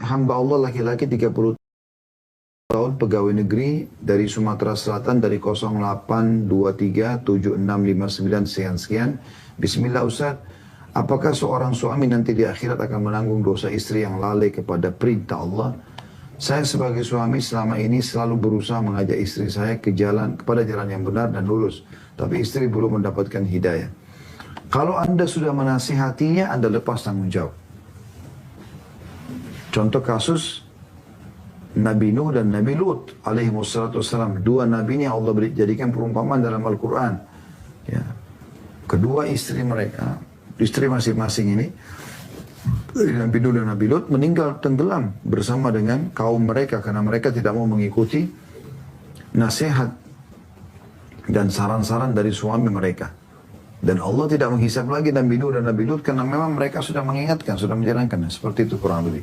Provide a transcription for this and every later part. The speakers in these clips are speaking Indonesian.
hamba Allah laki-laki 30 tahun, pegawai negeri dari Sumatera Selatan dari 08237659 sekian-sekian. Bismillah Ustaz, apakah seorang suami nanti di akhirat akan menanggung dosa istri yang lalai kepada perintah Allah? Saya sebagai suami selama ini selalu berusaha mengajak istri saya kepada jalan yang benar dan lurus. Tapi istri belum mendapatkan hidayah. Kalau Anda sudah menasihatinya, Anda lepas tanggung jawab. Contoh kasus Nabi Nuh dan Nabi Lut alaihi wassalam. Dua nabi ini Allah jadikan perumpamaan dalam Al-Quran. Ya. Kedua istri mereka, istri masing-masing ini, Nabi Nuh dan Nabi Lut meninggal tenggelam bersama dengan kaum mereka karena mereka tidak mau mengikuti nasihat dan saran-saran dari suami mereka. Dan Allah tidak menghisap lagi Nabi Nuh dan Nabi Lut karena memang mereka sudah mengingatkan, sudah menjalankan. Seperti itu kurang lebih.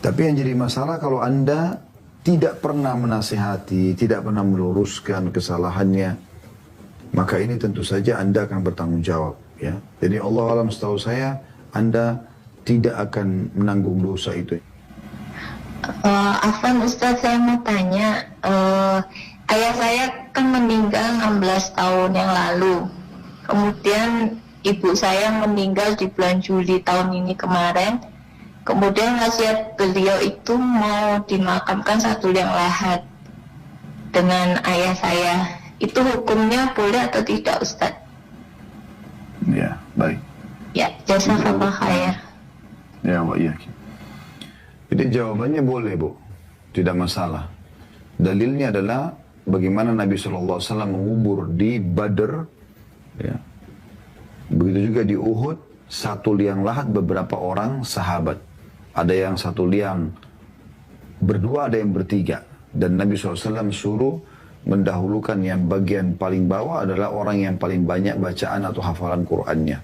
Tapi yang jadi masalah kalau Anda tidak pernah menasihati, tidak pernah meluruskan kesalahannya, maka ini tentu saja Anda akan bertanggung jawab. Ya. Jadi Allah alam setahu saya, Anda tidak akan menanggung dosa itu. Afwan Ustaz, saya mau tanya, ayah saya kan meninggal 16 tahun yang lalu. Kemudian ibu saya meninggal di bulan Juli tahun ini kemarin. Kemudian wasiat beliau itu mau dimakamkan satu liang lahat dengan ayah saya. Itu hukumnya boleh atau tidak Ustaz? Ya, baik. Ya, jazakallah khair. Ya, Pak, iya. Jadi jawabannya boleh, Bu. Tidak masalah. Dalilnya adalah bagaimana Nabi SAW mengubur di Badr, ya. Begitu juga di Uhud, satu liang lahat beberapa orang sahabat. Ada yang satu liang berdua, ada yang bertiga. Dan Nabi SAW suruh mendahulukan yang bagian paling bawah adalah orang yang paling banyak bacaan atau hafalan Qur'annya.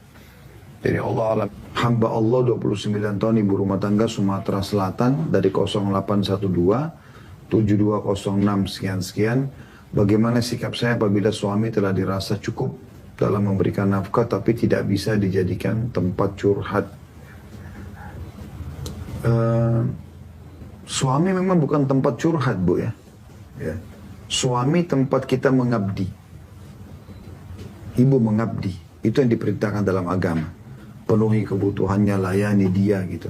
Jadi Allah, hamba Allah 29 tahun ibu rumah tangga Sumatera Selatan dari 0812 7206 sekian-sekian. Bagaimana sikap saya apabila suami telah dirasa cukup dalam memberikan nafkah tapi tidak bisa dijadikan tempat curhat? Suami memang bukan tempat curhat, Bu, ya. Suami tempat kita mengabdi. Ibu mengabdi. Itu yang diperintahkan dalam agama. Penuhi kebutuhannya, layani dia gitu.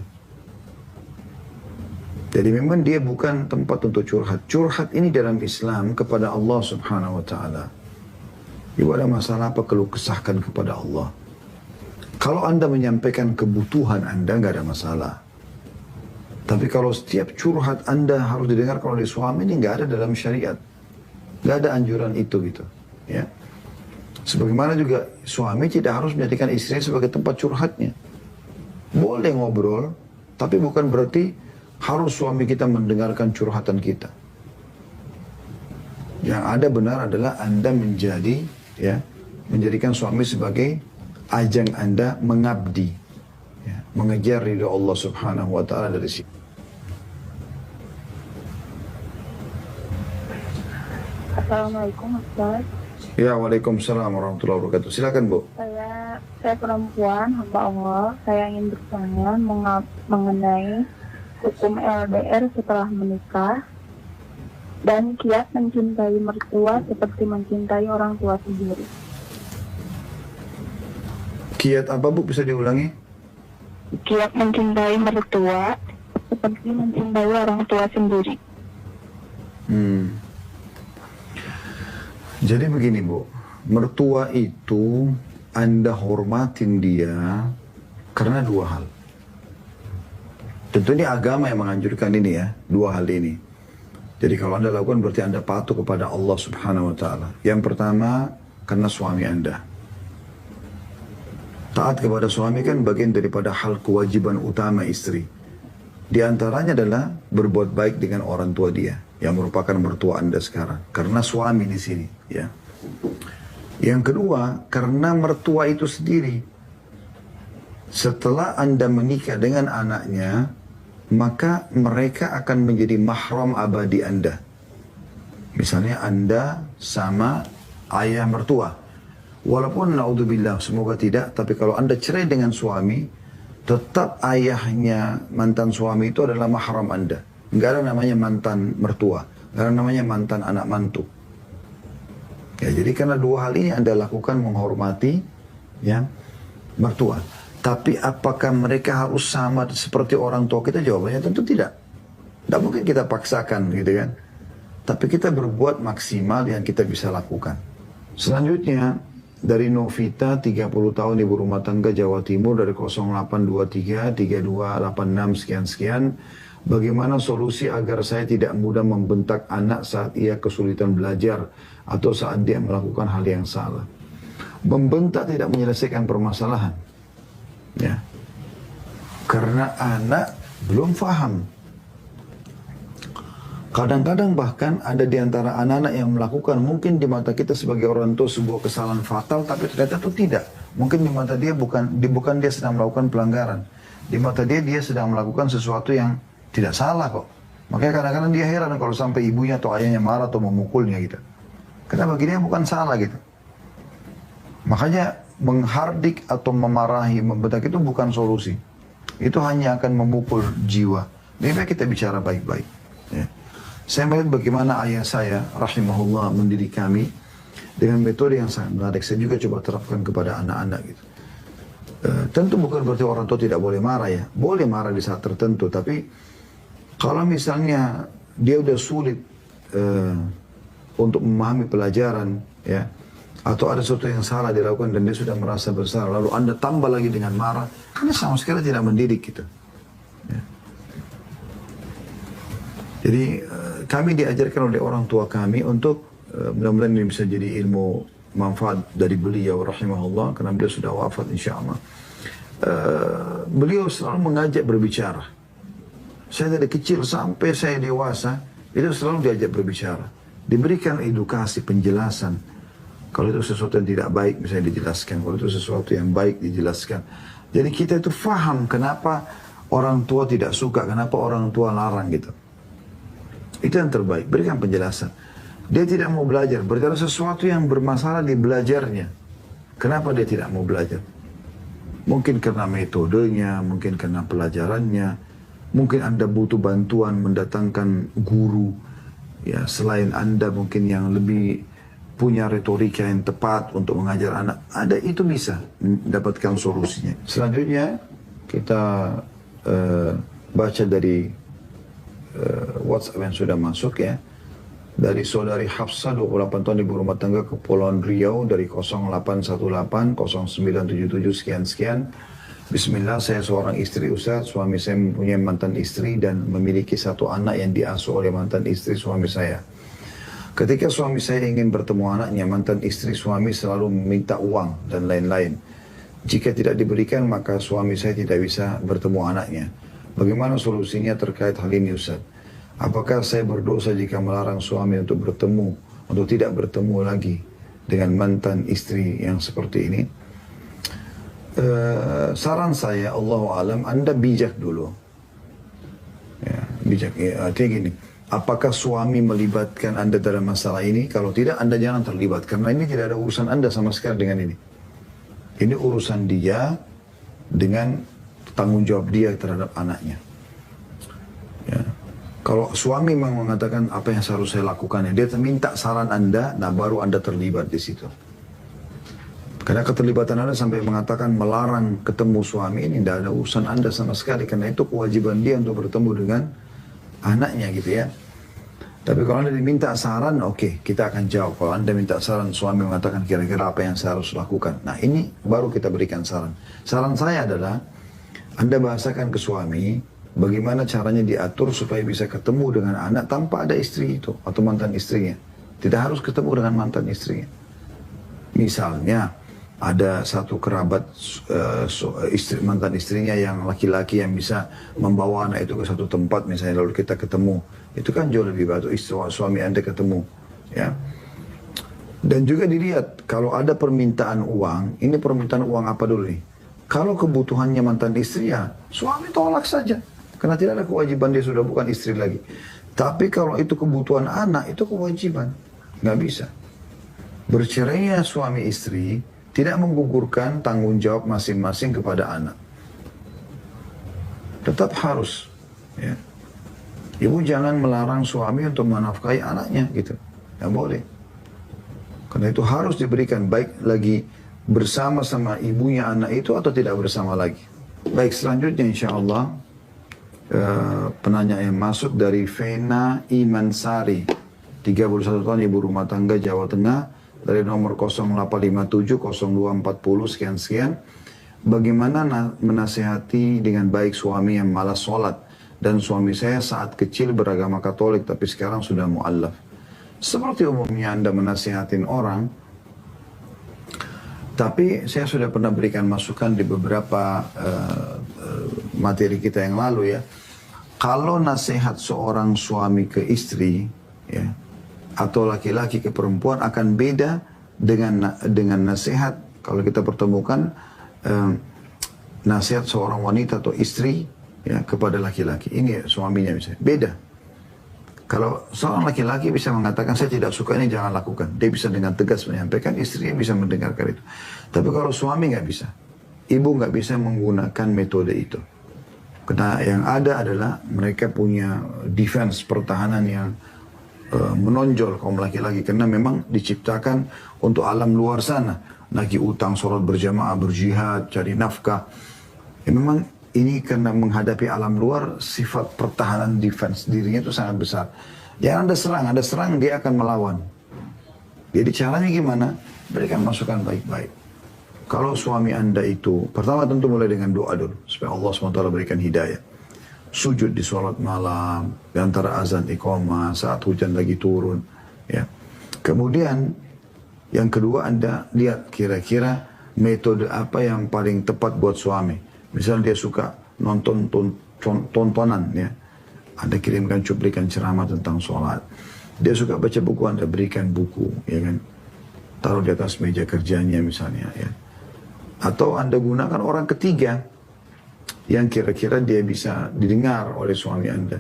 Jadi memang dia bukan tempat untuk curhat. Curhat ini dalam Islam kepada Allah Subhanahu wa Ta'ala. Ibu ada masalah apa, keluh kesahkan kepada Allah. Kalau Anda menyampaikan kebutuhan Anda, nggak ada masalah. Tapi kalau setiap curhat Anda harus didengarkan oleh suami, ini nggak ada dalam syariat. Nggak ada anjuran itu gitu. Ya. Sebagaimana juga suami tidak harus menjadikan istrinya sebagai tempat curhatnya. Boleh ngobrol, tapi bukan berarti harus suami kita mendengarkan curhatan kita. Yang ada benar adalah Anda menjadikan suami sebagai ajang Anda mengabdi, ya, mengejar ridha Allah Subhanahu wa Ta'ala dari sini. Assalamualaikum Ustaz. Ya, waalaikumsalam warahmatullahi wabarakatuh. Silakan, Bu. Saya perempuan, hamba Allah. Saya ingin bertanya mengenai hukum LDR setelah menikah dan kiat mencintai mertua seperti mencintai orang tua sendiri. Kiat apa, Bu? Bisa diulangi? Kiat mencintai mertua seperti mencintai orang tua sendiri. Jadi begini, Bu, mertua itu Anda hormatin dia karena dua hal. Tentu ini agama yang menganjurkan ini ya, dua hal ini. Jadi kalau Anda lakukan berarti Anda patuh kepada Allah Subhanahu wa Ta'ala. Yang pertama, karena suami Anda. Taat kepada suami kan bagian daripada hal kewajiban utama istri. Di antaranya adalah berbuat baik dengan orang tua dia, yang merupakan mertua Anda sekarang. Karena suami di sini, ya. Yang kedua, karena mertua itu sendiri. Setelah Anda menikah dengan anaknya, maka mereka akan menjadi mahram abadi Anda. Misalnya Anda sama ayah mertua. Walaupun naudzubillah, semoga tidak, tapi kalau Anda cerai dengan suami, tetap ayahnya mantan suami itu adalah mahram Anda. Nggak ada namanya mantan mertua, nggak ada namanya mantan anak mantu. Ya, jadi karena dua hal ini Anda lakukan menghormati ya mertua. Tapi apakah mereka harus sama seperti orang tua kita? Jawabannya tentu tidak. Tidak mungkin kita paksakan gitu kan. Tapi kita berbuat maksimal yang kita bisa lakukan. Selanjutnya dari Novita 30 tahun ibu rumah tangga Jawa Timur dari 0823 3286 sekian-sekian. Bagaimana solusi agar saya tidak mudah membentak anak saat ia kesulitan belajar atau saat dia melakukan hal yang salah? Membentak tidak menyelesaikan permasalahan. Ya. Karena anak belum faham. Kadang-kadang bahkan ada di antara anak-anak yang melakukan mungkin di mata kita sebagai orang tua sebuah kesalahan fatal, tapi ternyata itu tidak. Mungkin di mata dia bukan dia sedang melakukan pelanggaran. Di mata dia sedang melakukan sesuatu yang tidak salah kok. Makanya kadang-kadang dia heran kalau sampai ibunya atau ayahnya marah atau memukulnya gitu. Karena bagi dia bukan salah gitu. Makanya menghardik atau memarahi, membentak itu bukan solusi. Itu hanya akan memukul jiwa. Lebih baik kita bicara baik-baik. Ya. Saya melihat bagaimana ayah saya, rahimahullah, mendidik kami dengan metode yang sangat menarik. Saya juga coba terapkan kepada anak-anak gitu. Tentu bukan berarti orang tua tidak boleh marah ya. Boleh marah di saat tertentu, tapi kalau misalnya dia udah sulit untuk memahami pelajaran, ya, atau ada sesuatu yang salah dilakukan dan dia sudah merasa bersalah, lalu Anda tambah lagi dengan marah, karena sama sekali tidak mendidik gitu. Ya. Jadi kami diajarkan oleh orang tua kami untuk mudah-mudahan ini bisa jadi ilmu manfaat dari beliau rahimahullah, karena beliau sudah wafat insyaallah. Beliau selalu mengajak berbicara. Saya dari kecil sampai saya dewasa itu selalu diajak berbicara, diberikan edukasi, penjelasan. Kalau itu sesuatu yang tidak baik misalnya dijelaskan, kalau itu sesuatu yang baik dijelaskan. Jadi kita itu faham kenapa orang tua tidak suka, kenapa orang tua larang gitu. Itu yang terbaik, berikan penjelasan. Dia tidak mau belajar, berarti ada sesuatu yang bermasalah di belajarnya. Kenapa dia tidak mau belajar? Mungkin karena metodenya, mungkin karena pelajarannya, mungkin Anda butuh bantuan mendatangkan guru, ya selain Anda mungkin yang lebih punya retorika yang tepat untuk mengajar anak. Ada, itu bisa mendapatkan solusinya. Selanjutnya kita baca dari WhatsApp yang sudah masuk ya. Dari saudari Hafsah 28 tahun ibu rumah tangga Kepulauan Riau dari 0818 0977 sekian-sekian. Bismillah, saya seorang istri Ustaz, suami saya mempunyai mantan istri dan memiliki satu anak yang diasuh oleh mantan istri suami saya. Ketika suami saya ingin bertemu anaknya, mantan istri suami selalu meminta uang dan lain-lain. Jika tidak diberikan, maka suami saya tidak bisa bertemu anaknya. Bagaimana solusinya terkait hal ini Ustaz? Apakah saya berdosa jika melarang suami untuk bertemu, untuk tidak bertemu lagi dengan mantan istri yang seperti ini? Saran saya, Allahu alam, Anda bijak dulu. Ya, bijak. Ya, artinya gini, apakah suami melibatkan Anda dalam masalah ini? Kalau tidak, Anda jangan terlibat. Karena ini tidak ada urusan Anda sama sekali dengan ini. Ini urusan dia dengan tanggung jawab dia terhadap anaknya. Ya. Kalau suami memang mengatakan apa yang seharusnya saya lakukan, ya, dia minta saran Anda, nah baru Anda terlibat di situ. Karena keterlibatan Anda sampai mengatakan melarang ketemu suami ini, tidak ada urusan Anda sama sekali, karena itu kewajiban dia untuk bertemu dengan anaknya gitu ya. Tapi kalau Anda diminta saran, oke, kita akan jawab. Kalau Anda minta saran, suami mengatakan kira-kira apa yang saya harus lakukan. Nah ini baru kita berikan saran. Saran saya adalah, Anda bahasakan ke suami, bagaimana caranya diatur supaya bisa ketemu dengan anak tanpa ada istri itu, atau mantan istrinya. Tidak harus ketemu dengan mantan istrinya. Misalnya, ada satu kerabat mantan istrinya yang laki-laki yang bisa membawa anak itu ke satu tempat, misalnya lalu kita ketemu. Itu kan jauh lebih baik, suami Anda ketemu. Ya. Dan juga dilihat, kalau ada permintaan uang, ini permintaan uang apa dulu nih? Kalau kebutuhannya mantan istri ya, suami tolak saja. Karena tidak ada kewajiban, dia sudah bukan istri lagi. Tapi kalau itu kebutuhan anak, itu kewajiban. Nggak bisa. Bercerainya suami istri tidak menggugurkan tanggung jawab masing-masing kepada anak. tetap harus. Ya. Ibu jangan melarang suami untuk menafkahi anaknya gitu. Nggak boleh. Karena itu harus diberikan, baik lagi bersama sama ibunya anak itu atau tidak bersama lagi. Baik, selanjutnya insya Allah penanya yang masuk dari Vena Imansari, 31 tahun, ibu rumah tangga, Jawa Tengah, dari nomor 0857 0240 sekian-sekian. Bagaimana menasihati dengan baik suami yang malas sholat, dan suami saya saat kecil beragama Katolik tapi sekarang sudah mu'allaf. Seperti umumnya Anda menasihatin orang, tapi saya sudah pernah berikan masukan di beberapa materi kita yang lalu ya. Kalau nasihat seorang suami ke istri ya, atau laki-laki ke perempuan akan beda dengan nasihat kalau kita pertemukan nasihat seorang wanita atau istri ya kepada laki-laki. Ini suaminya misalnya beda. Kalau seorang laki-laki bisa mengatakan saya tidak suka ini, jangan lakukan. Dia bisa dengan tegas menyampaikan, istrinya bisa mendengarkan itu. Tapi kalau suami nggak bisa, ibu nggak bisa menggunakan metode itu. Karena yang ada adalah mereka punya defense, pertahanan yang menonjol kaum laki-laki. Karena memang diciptakan untuk alam luar sana. Lagi utang, sholat berjamaah, berjihad, cari nafkah. Ya memang ini karena menghadapi alam luar, sifat pertahanan defense dirinya itu sangat besar. Jangan Anda serang dia akan melawan. Jadi caranya gimana? Berikan masukan baik-baik. Kalau suami Anda itu, pertama tentu mulai dengan doa dulu, supaya Allah SWT berikan hidayah. Sujud di sholat malam, di antara azan iqamah, saat hujan lagi turun. Ya. Kemudian, yang kedua Anda lihat kira-kira metode apa yang paling tepat buat suami. Misalnya dia suka nonton tontonan ya. Anda kirimkan cuplikan ceramah tentang sholat. Dia suka baca buku, Anda berikan buku, ya kan. Taruh di atas meja kerjanya misalnya ya. Atau Anda gunakan orang ketiga yang kira-kira dia bisa didengar oleh suami Anda.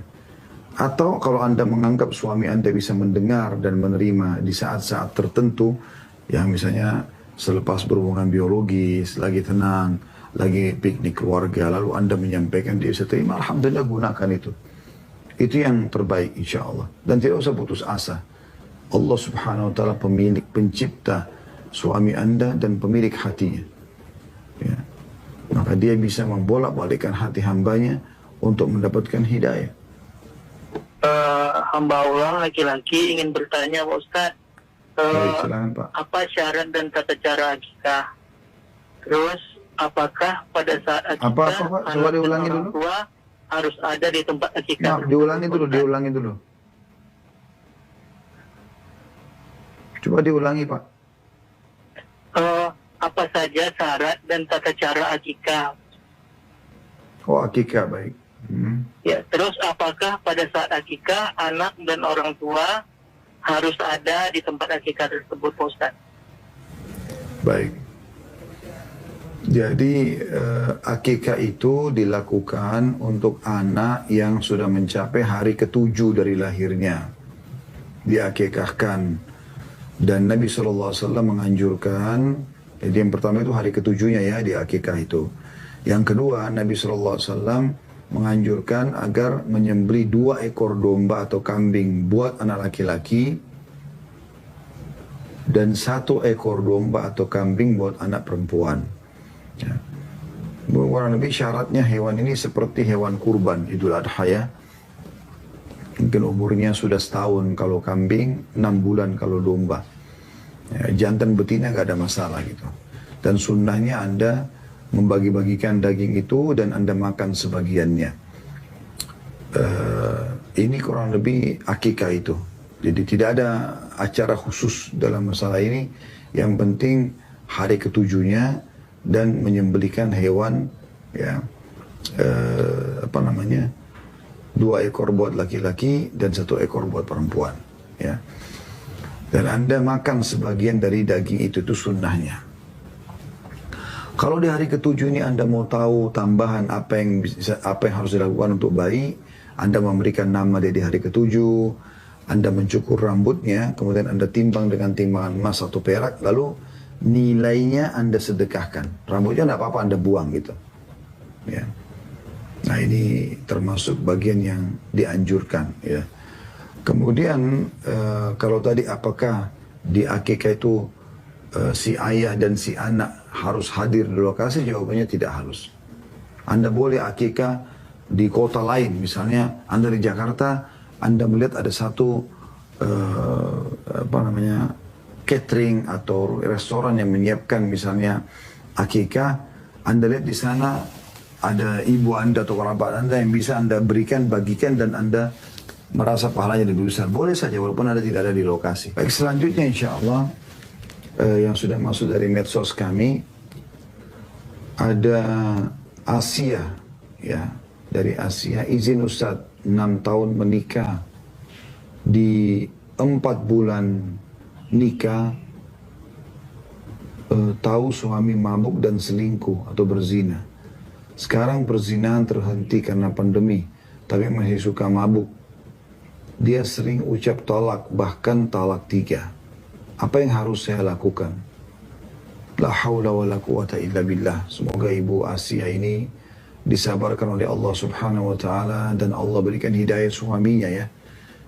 Atau kalau Anda menganggap suami Anda bisa mendengar dan menerima di saat-saat tertentu, yang misalnya selepas berhubungan biologis, lagi tenang, lagi piknik keluarga, lalu Anda menyampaikan dia bisa terima, alhamdulillah gunakan itu. Itu yang terbaik insya Allah. Dan tidak usah putus asa. Allah subhanahu wa ta'ala pemilik, pencipta suami Anda dan pemilik hatinya. Ya. Maka dia bisa membolak-balikkan hati hambanya untuk mendapatkan hidayah. Hamba Allah laki-laki ingin bertanya Pak Ustaz, Baik, silakan, Pak. apa syarat dan tata cara akikah? Terus apakah pada saat akikah Apa, Pak? Coba diulangi dulu. tua harus ada di tempat akikah? Nah, diulangi dulu. Coba diulangi, Pak. Apa saja syarat dan tata cara akikah? Oh, akikah, baik. Ya, terus apakah pada saat akikah anak dan orang tua harus ada di tempat akikah tersebut, Pak Ustaz? Baik. Jadi akikah itu dilakukan untuk anak yang sudah mencapai hari ke-7 dari lahirnya. Diakikahkan. Dan Nabi SAW menganjurkan, jadi yang pertama itu hari ke-7-nya ya, diakikah itu. Yang kedua, Nabi SAW menganjurkan agar menyembelih 2 ekor domba atau kambing buat anak laki-laki, dan 1 ekor domba atau kambing buat anak perempuan. Ya. Kurang lebih syaratnya hewan ini seperti hewan kurban Idul Adha ya. Mungkin umurnya sudah setahun kalau kambing, 6 bulan kalau domba. Ya, jantan betina gak ada masalah gitu. Dan sunnahnya Anda membagi-bagikan daging itu dan Anda makan sebagiannya. Ini kurang lebih akikah itu. Jadi tidak ada acara khusus dalam masalah ini. Yang penting hari ke-7-nya dan menyembelihkan hewan ya 2 ekor buat laki-laki dan 1 ekor buat perempuan ya. Dan Anda makan sebagian dari daging itu sunnahnya. Kalau di hari ke-7 ini Anda mau tahu tambahan apa yang harus dilakukan untuk bayi, Anda memberikan nama dia di hari ke-7, Anda mencukur rambutnya, kemudian Anda timbang dengan timbangan emas atau perak, lalu nilainya Anda sedekahkan. Rambutnya tidak apa-apa Anda buang gitu. Ya. Nah ini termasuk bagian yang dianjurkan ya. Kemudian kalau tadi apakah di akikah itu si ayah dan si anak harus hadir di lokasi, jawabannya tidak harus. Anda boleh akikah di kota lain, misalnya Anda di Jakarta, Anda melihat ada satu catering atau restoran yang menyiapkan misalnya akikah, Anda lihat di sana ada ibu Anda atau kerabat Anda yang bisa Anda berikan, bagikan, dan Anda merasa pahalanya lebih besar. Boleh saja walaupun Anda tidak ada di lokasi. Baik, selanjutnya insya Allah yang sudah masuk dari medsos kami ada Asia ya, dari Asia. Izin Ustaz, 6 tahun menikah, di 4 bulan nikah tahu suami mabuk dan selingkuh atau berzina. Sekarang perzinahan terhenti karena pandemi, tapi masih suka mabuk. Dia sering ucap talak, bahkan talak 3. Apa yang harus saya lakukan? La haula wa la quwata illa billah. Semoga Ibu Asia ini disabarkan oleh Allah Subhanahu wa taala dan Allah berikan hidayah suaminya ya.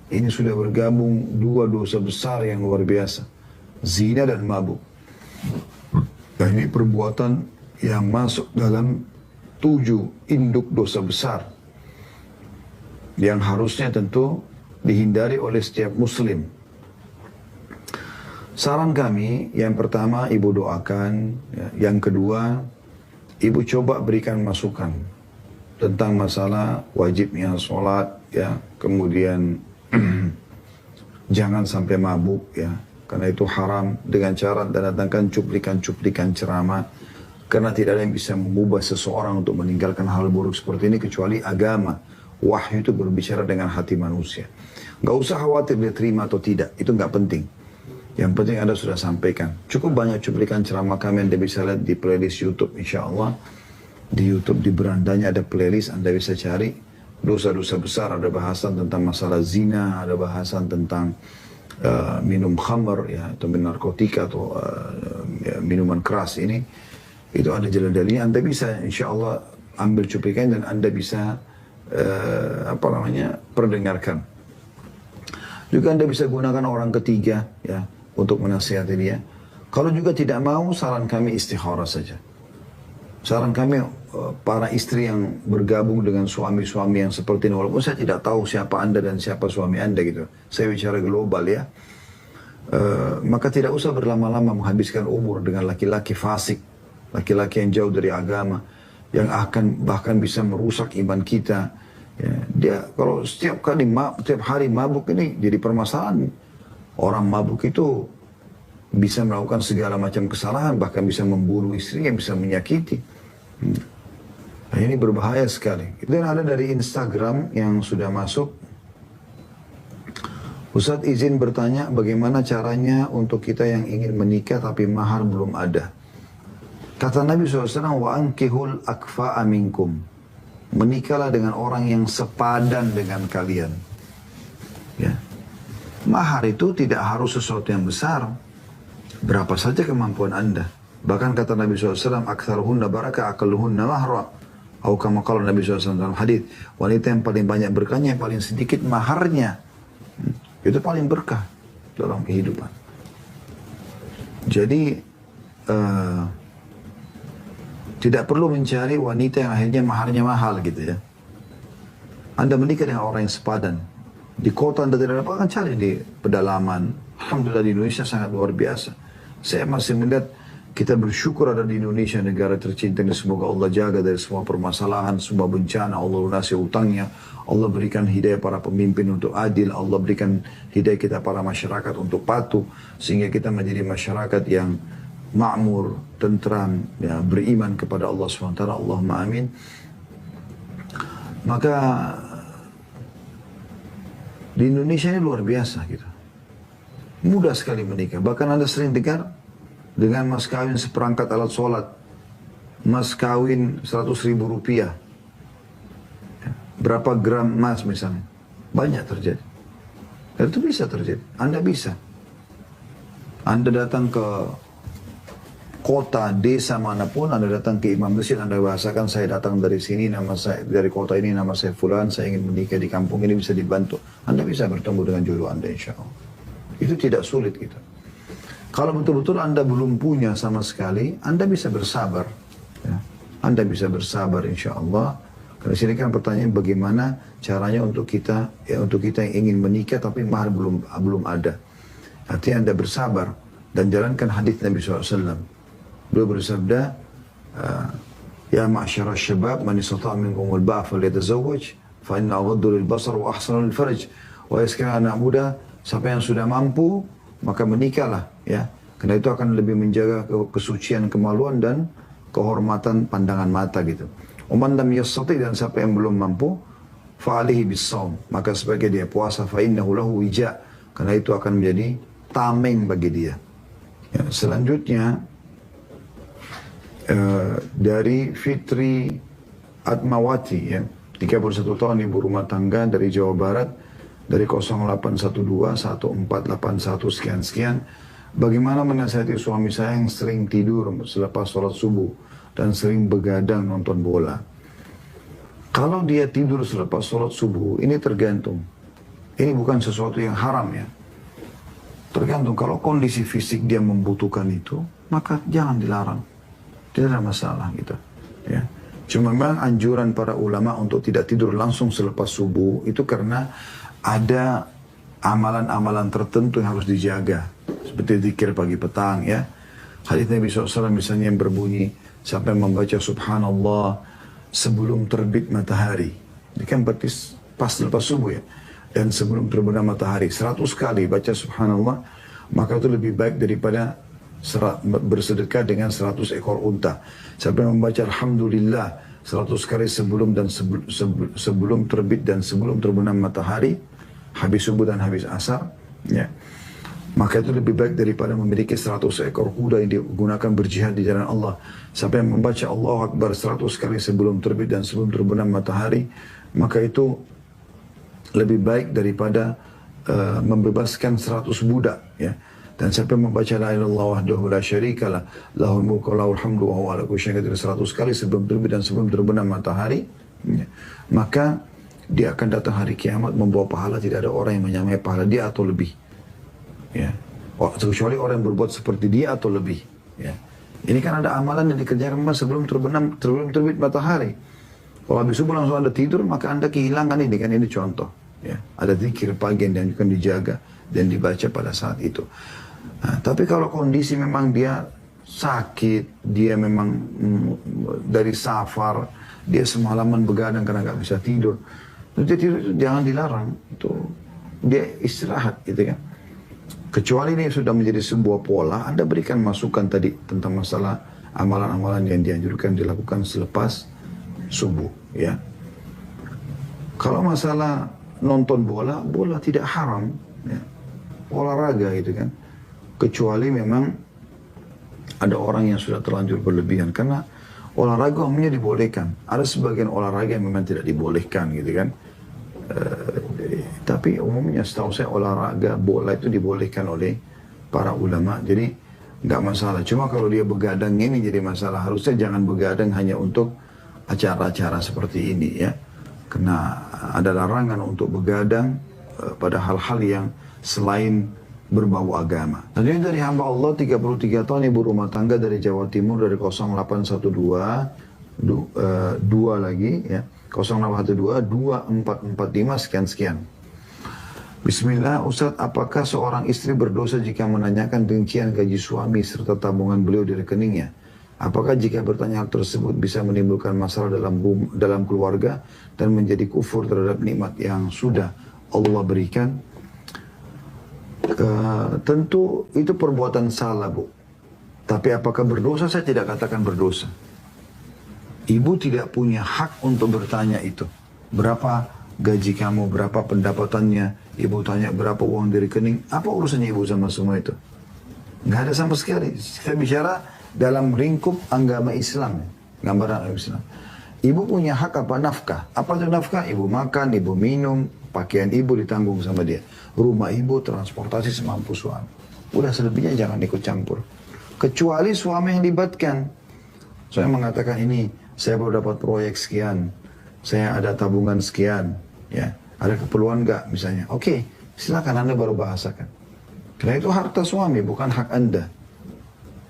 Ini sudah bergabung 2 dosa besar yang luar biasa. Zina dan mabuk. Dan ini perbuatan yang masuk dalam 7 induk dosa besar yang harusnya tentu dihindari oleh setiap muslim. Saran kami, yang pertama ibu doakan, ya. Yang kedua ibu coba berikan masukan tentang masalah wajibnya sholat, ya. Kemudian jangan sampai mabuk, ya, karena itu haram, dengan cara datangkan cuplikan-cuplikan ceramah, karena tidak ada yang bisa mengubah seseorang untuk meninggalkan hal buruk seperti ini kecuali agama. Wahyu itu berbicara dengan hati manusia. Gak usah khawatir dia terima atau tidak, itu gak penting. Yang penting Anda sudah sampaikan. Cukup banyak cuplikan ceramah kami Anda bisa lihat di playlist YouTube, insya Allah. Di YouTube di berandanya ada playlist, Anda bisa cari. Dosa-dosa besar, ada bahasan tentang masalah zina, ada bahasan tentang minum khamr, ya, atau narkotika, atau ya, minuman keras ini. Itu ada jalan dalilnya. Anda bisa insya Allah ambil cuplikan dan Anda bisa perdengarkan. Juga Anda bisa gunakan orang ketiga ya untuk menasihati dia. Kalau juga tidak mau, saran kami istikharah saja. Saran kami para istri yang bergabung dengan suami-suami yang seperti ini, walaupun saya tidak tahu siapa Anda dan siapa suami Anda gitu. Saya bicara global ya. Maka tidak usah berlama-lama menghabiskan umur dengan laki-laki fasik, laki-laki yang jauh dari agama, yang akan bahkan bisa merusak iman kita. Ya, dia kalau setiap hari mabuk ini jadi permasalahan. Orang mabuk itu bisa melakukan segala macam kesalahan, bahkan bisa membunuh istrinya, bisa menyakiti. Nah, ini berbahaya sekali. Dan ada dari Instagram yang sudah masuk. Ustaz izin bertanya, bagaimana caranya untuk kita yang ingin menikah tapi mahar belum ada? Kata Nabi SAW, wa ankihul akfa'a minkum. Menikahlah dengan orang yang sepadan dengan kalian. Ya. Mahar itu tidak harus sesuatu yang besar. Berapa saja kemampuan Anda. Bahkan kata Nabi SAW, aktsaruhunna baraka aqalluhunna mahra. Atau kama qala Nabi SAW dalam hadis, wanita yang paling banyak berkahnya, yang paling sedikit maharnya. Itu paling berkah dalam kehidupan. Jadi tidak perlu mencari wanita yang akhirnya maharnya mahal gitu ya. Anda menikah dengan orang yang sepadan. Di kota Anda tidak dapat, akan cari di pedalaman. Alhamdulillah di Indonesia sangat luar biasa. Saya masih melihat, kita bersyukur ada di Indonesia, negara tercinta ini. Semoga Allah jaga dari semua permasalahan, semua bencana. Allah lunasi utangnya. Allah berikan hidayah para pemimpin untuk adil. Allah berikan hidayah kita para masyarakat untuk patuh. Sehingga kita menjadi masyarakat yang makmur, tentram, ya, beriman kepada Allah SWT. Allahumma amin. Maka di Indonesia ini luar biasa gitu. Mudah sekali menikah. Bahkan Anda sering dengar dengan mas kawin seperangkat alat sholat, mas kawin 100.000 rupiah. Berapa gram emas misalnya. Banyak terjadi. Dan itu bisa terjadi. Anda bisa. Anda datang ke kota, desa manapun Anda datang ke imam masjid, Anda bahasakan saya datang dari sini, nama saya dari kota ini, nama saya Fulan, saya ingin menikah di kampung ini, bisa dibantu. Anda bisa bertemu dengan jodoh Anda insya Allah. Itu tidak sulit gitu. Kalau betul-betul Anda belum punya sama sekali, Anda bisa bersabar. Ya. Anda bisa bersabar insya Allah. Karena sini kan pertanyaan bagaimana caranya untuk kita yang ingin menikah tapi mahar belum ada. Artinya Anda bersabar dan jalankan hadis Nabi SAW. Beliau bersabda, ya ma'asyara syabab, man istata'a minkumul ba'a falyatazawwaj, fa inna aghaddu lil basar wa ahsanu lil farj. Wahai sekalian anak muda, siapa yang sudah mampu, maka menikahlah, ya. Karena itu akan lebih menjaga kesucian, kemaluan dan kehormatan pandangan mata gitu. Uman lam yastati, dan siapa yang belum mampu, fa alihi bis-shaum, maka sebagai dia puasa, fa innahu lahu wija, karena itu akan menjadi tameng bagi dia. Ya, selanjutnya dari Fitri Atmawati, ya, 31 tahun, ibu rumah tangga dari Jawa Barat, dari 0812 1481 sekian-sekian. Bagaimana menasihati suami saya yang sering tidur selepas sholat subuh dan sering begadang nonton bola? Kalau dia tidur selepas sholat subuh, ini tergantung. Ini bukan sesuatu yang haram, ya. Tergantung, kalau kondisi fisik dia membutuhkan itu, maka jangan dilarang. Tidak ada masalah gitu, ya. Cuma memang anjuran para ulama untuk tidak tidur langsung selepas subuh itu karena ada amalan-amalan tertentu yang harus dijaga, seperti zikir pagi petang, ya. Hadits Nabi SAW misalnya yang berbunyi sampai membaca subhanallah sebelum terbit matahari. Ini kan berarti pas selepas subuh, ya. Dan sebelum terbenam matahari 100 kali baca subhanallah, maka itu lebih baik daripada bersedekah dengan 100 ekor unta. Sampai membaca alhamdulillah 100 kali sebelum dan sebelum terbit dan sebelum terbenam matahari, habis subuh dan habis asar, ya. Maka itu lebih baik daripada memiliki 100 ekor kuda yang digunakan berjihad di jalan Allah. Sampai membaca Allahu Akbar 100 kali sebelum terbit dan sebelum terbenam matahari, maka itu lebih baik daripada membebaskan 100 budak, ya. Dan sampai membaca la ilaha illallah wahdahu la syarikalah lahul mulku wa lahul hamdu wa huwa ala kulli syai'in qadir 100 kali sebelum terbit dan sebelum terbenam matahari, ya. Maka dia akan datang hari kiamat membawa pahala, tidak ada orang yang menyamai pahala dia atau lebih, ya. Kecuali orang yang berbuat seperti dia atau lebih, ya. Ini kan ada amalan yang dikerjakan sebelum terbit matahari. Kalau habis subuh langsung Anda tidur, maka Anda kehilangan ini, kan ini contoh, ya. Ada zikir pagi yang akan dijaga dan dibaca pada saat itu. Nah, tapi kalau kondisi memang dia sakit, dia memang dari safar, dia semalaman begadang karena nggak bisa tidur, dia tidur itu jangan dilarang, itu dia istirahat gitu kan. Kecuali ini sudah menjadi sebuah pola, Anda berikan masukan tadi tentang masalah amalan-amalan yang dianjurkan dilakukan selepas subuh, ya. Kalau masalah nonton bola, bola tidak haram, ya. Olahraga gitu kan. Kecuali memang ada orang yang sudah terlanjur berlebihan, karena olahraga umumnya dibolehkan. Ada sebagian olahraga yang memang tidak dibolehkan gitu kan. Tapi umumnya setahu saya olahraga bola itu dibolehkan oleh para ulama, jadi nggak masalah. Cuma kalau dia begadang ini jadi masalah. Harusnya jangan begadang hanya untuk acara-acara seperti ini, ya. Karena ada larangan untuk begadang pada hal-hal yang selain berbau agama. Selanjutnya dari hamba Allah 33 tahun, ibu rumah tangga dari Jawa Timur, dari 0812 2 lagi, ya. 0812 2445 sekian-sekian. Bismillah, Ustaz, apakah seorang istri berdosa jika menanyakan rincian gaji suami serta tabungan beliau di rekeningnya? Apakah jika bertanya hal tersebut bisa menimbulkan masalah dalam keluarga dan menjadi kufur terhadap nikmat yang sudah Allah berikan? Tentu itu perbuatan salah, Bu. Tapi apakah berdosa? Saya tidak katakan berdosa. Ibu tidak punya hak untuk bertanya itu. Berapa gaji kamu, berapa pendapatannya? Ibu tanya berapa uang di rekening. Apa urusannya ibu sama semua itu? Nggak ada sama sekali. Kita bicara dalam lingkup agama Islam. Gambaran agama Islam. Ibu punya hak apa? Nafkah. Apa itu nafkah? Ibu makan, ibu minum, pakaian ibu ditanggung sama dia. Rumah ibu, transportasi semampu suami. Udah selebihnya jangan ikut campur. Kecuali suami yang libatkan. Saya mengatakan ini, saya baru dapat proyek sekian, saya ada tabungan sekian, ya, ada keperluan nggak misalnya. Oke, silakan Anda baru bahasakan. Karena itu harta suami, bukan hak Anda.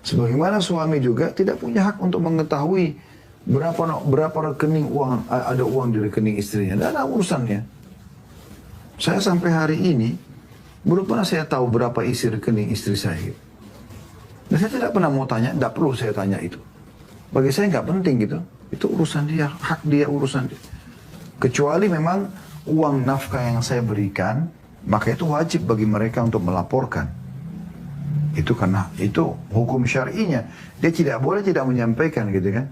Sebagaimana suami juga tidak punya hak untuk mengetahui berapa rekening uang, ada uang di rekening istrinya. Tidak ada urusannya. Saya sampai hari ini belum pernah saya tahu berapa isi rekening istri saya. Dan saya tidak pernah mau tanya, tidak perlu saya tanya itu. Bagi saya nggak penting gitu. Itu urusan dia, hak dia, urusan dia. Kecuali memang uang nafkah yang saya berikan, maka itu wajib bagi mereka untuk melaporkan. Itu karena itu hukum syar'inya. Dia tidak boleh tidak menyampaikan gitu kan.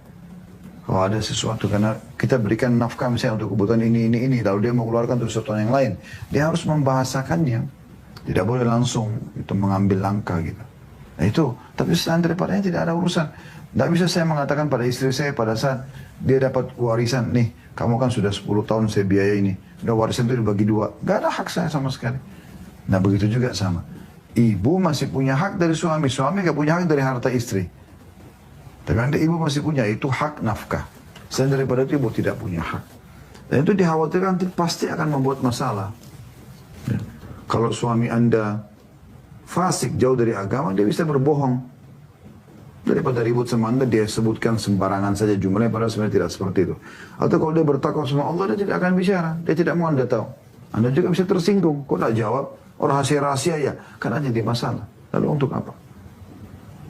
Kalau ada sesuatu, karena kita berikan nafkah misalnya untuk kebutuhan ini, lalu dia mau keluarkan untuk sesuatu yang lain. Dia harus membahasakannya. Tidak boleh langsung itu mengambil langkah gitu. Nah itu, tapi selain daripadanya tidak ada urusan. Tidak bisa saya mengatakan pada istri saya pada saat dia dapat warisan, nih kamu kan sudah 10 tahun saya biaya ini, udah warisan itu dibagi 2, gak ada hak saya sama sekali. Nah begitu juga sama. Ibu masih punya hak dari suami, suami gak punya hak dari harta istri. Tapi anda ibu masih punya, itu hak nafkah. Selain daripada itu ibu tidak punya hak. Dan itu dikhawatirkan pasti akan membuat masalah. Ya. Kalau suami anda fasik, jauh dari agama, dia bisa berbohong. Daripada ribut sama anda, dia sebutkan sembarangan saja jumlahnya, padahal sebenarnya tidak seperti itu. Atau kalau dia bertakwa sama Allah, dia tidak akan bicara. Dia tidak mau anda tahu. Anda juga bisa tersinggung. Kok tak jawab? Orang rahasia ya. Karena jadi masalah. Lalu untuk apa?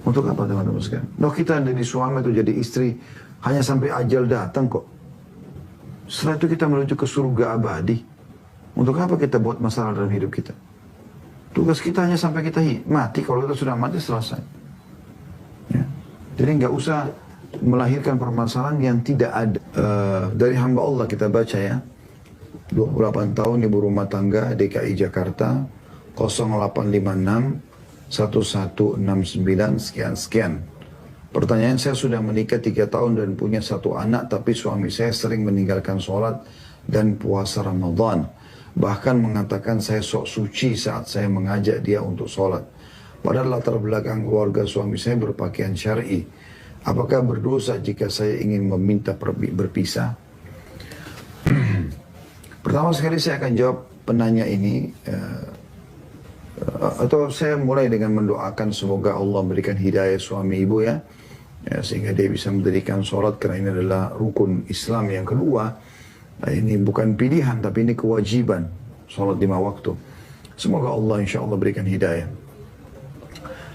Untuk apa teman-teman sekalian? Loh kita dari suami itu jadi istri, hanya sampai ajal datang kok. Setelah itu kita menuju ke surga abadi. Untuk apa kita buat masalah dalam hidup kita? Tugas kita hanya sampai kita mati. Kalau kita sudah mati, selesai. Ya. Jadi nggak usah melahirkan permasalahan yang tidak ada. Dari hamba Allah kita baca ya. 28 tahun ibu rumah tangga DKI Jakarta 0856 1169 sekian. Pertanyaan, saya sudah menikah 3 tahun dan punya 1 anak, tapi suami saya sering meninggalkan sholat dan puasa Ramadan. Bahkan mengatakan saya sok suci saat saya mengajak dia untuk sholat. Padahal latar belakang keluarga suami saya berpakaian syar'i. Apakah berdosa jika saya ingin meminta berpisah? Pertama sekali saya akan jawab penanya ini. Atau saya mulai dengan mendoakan semoga Allah memberikan hidayah suami ibu ya, sehingga dia bisa mendirikan sholat, karena ini adalah rukun Islam yang kedua. Ini bukan pilihan tapi ini kewajiban, sholat 5 waktu. Semoga Allah insya Allah berikan hidayah.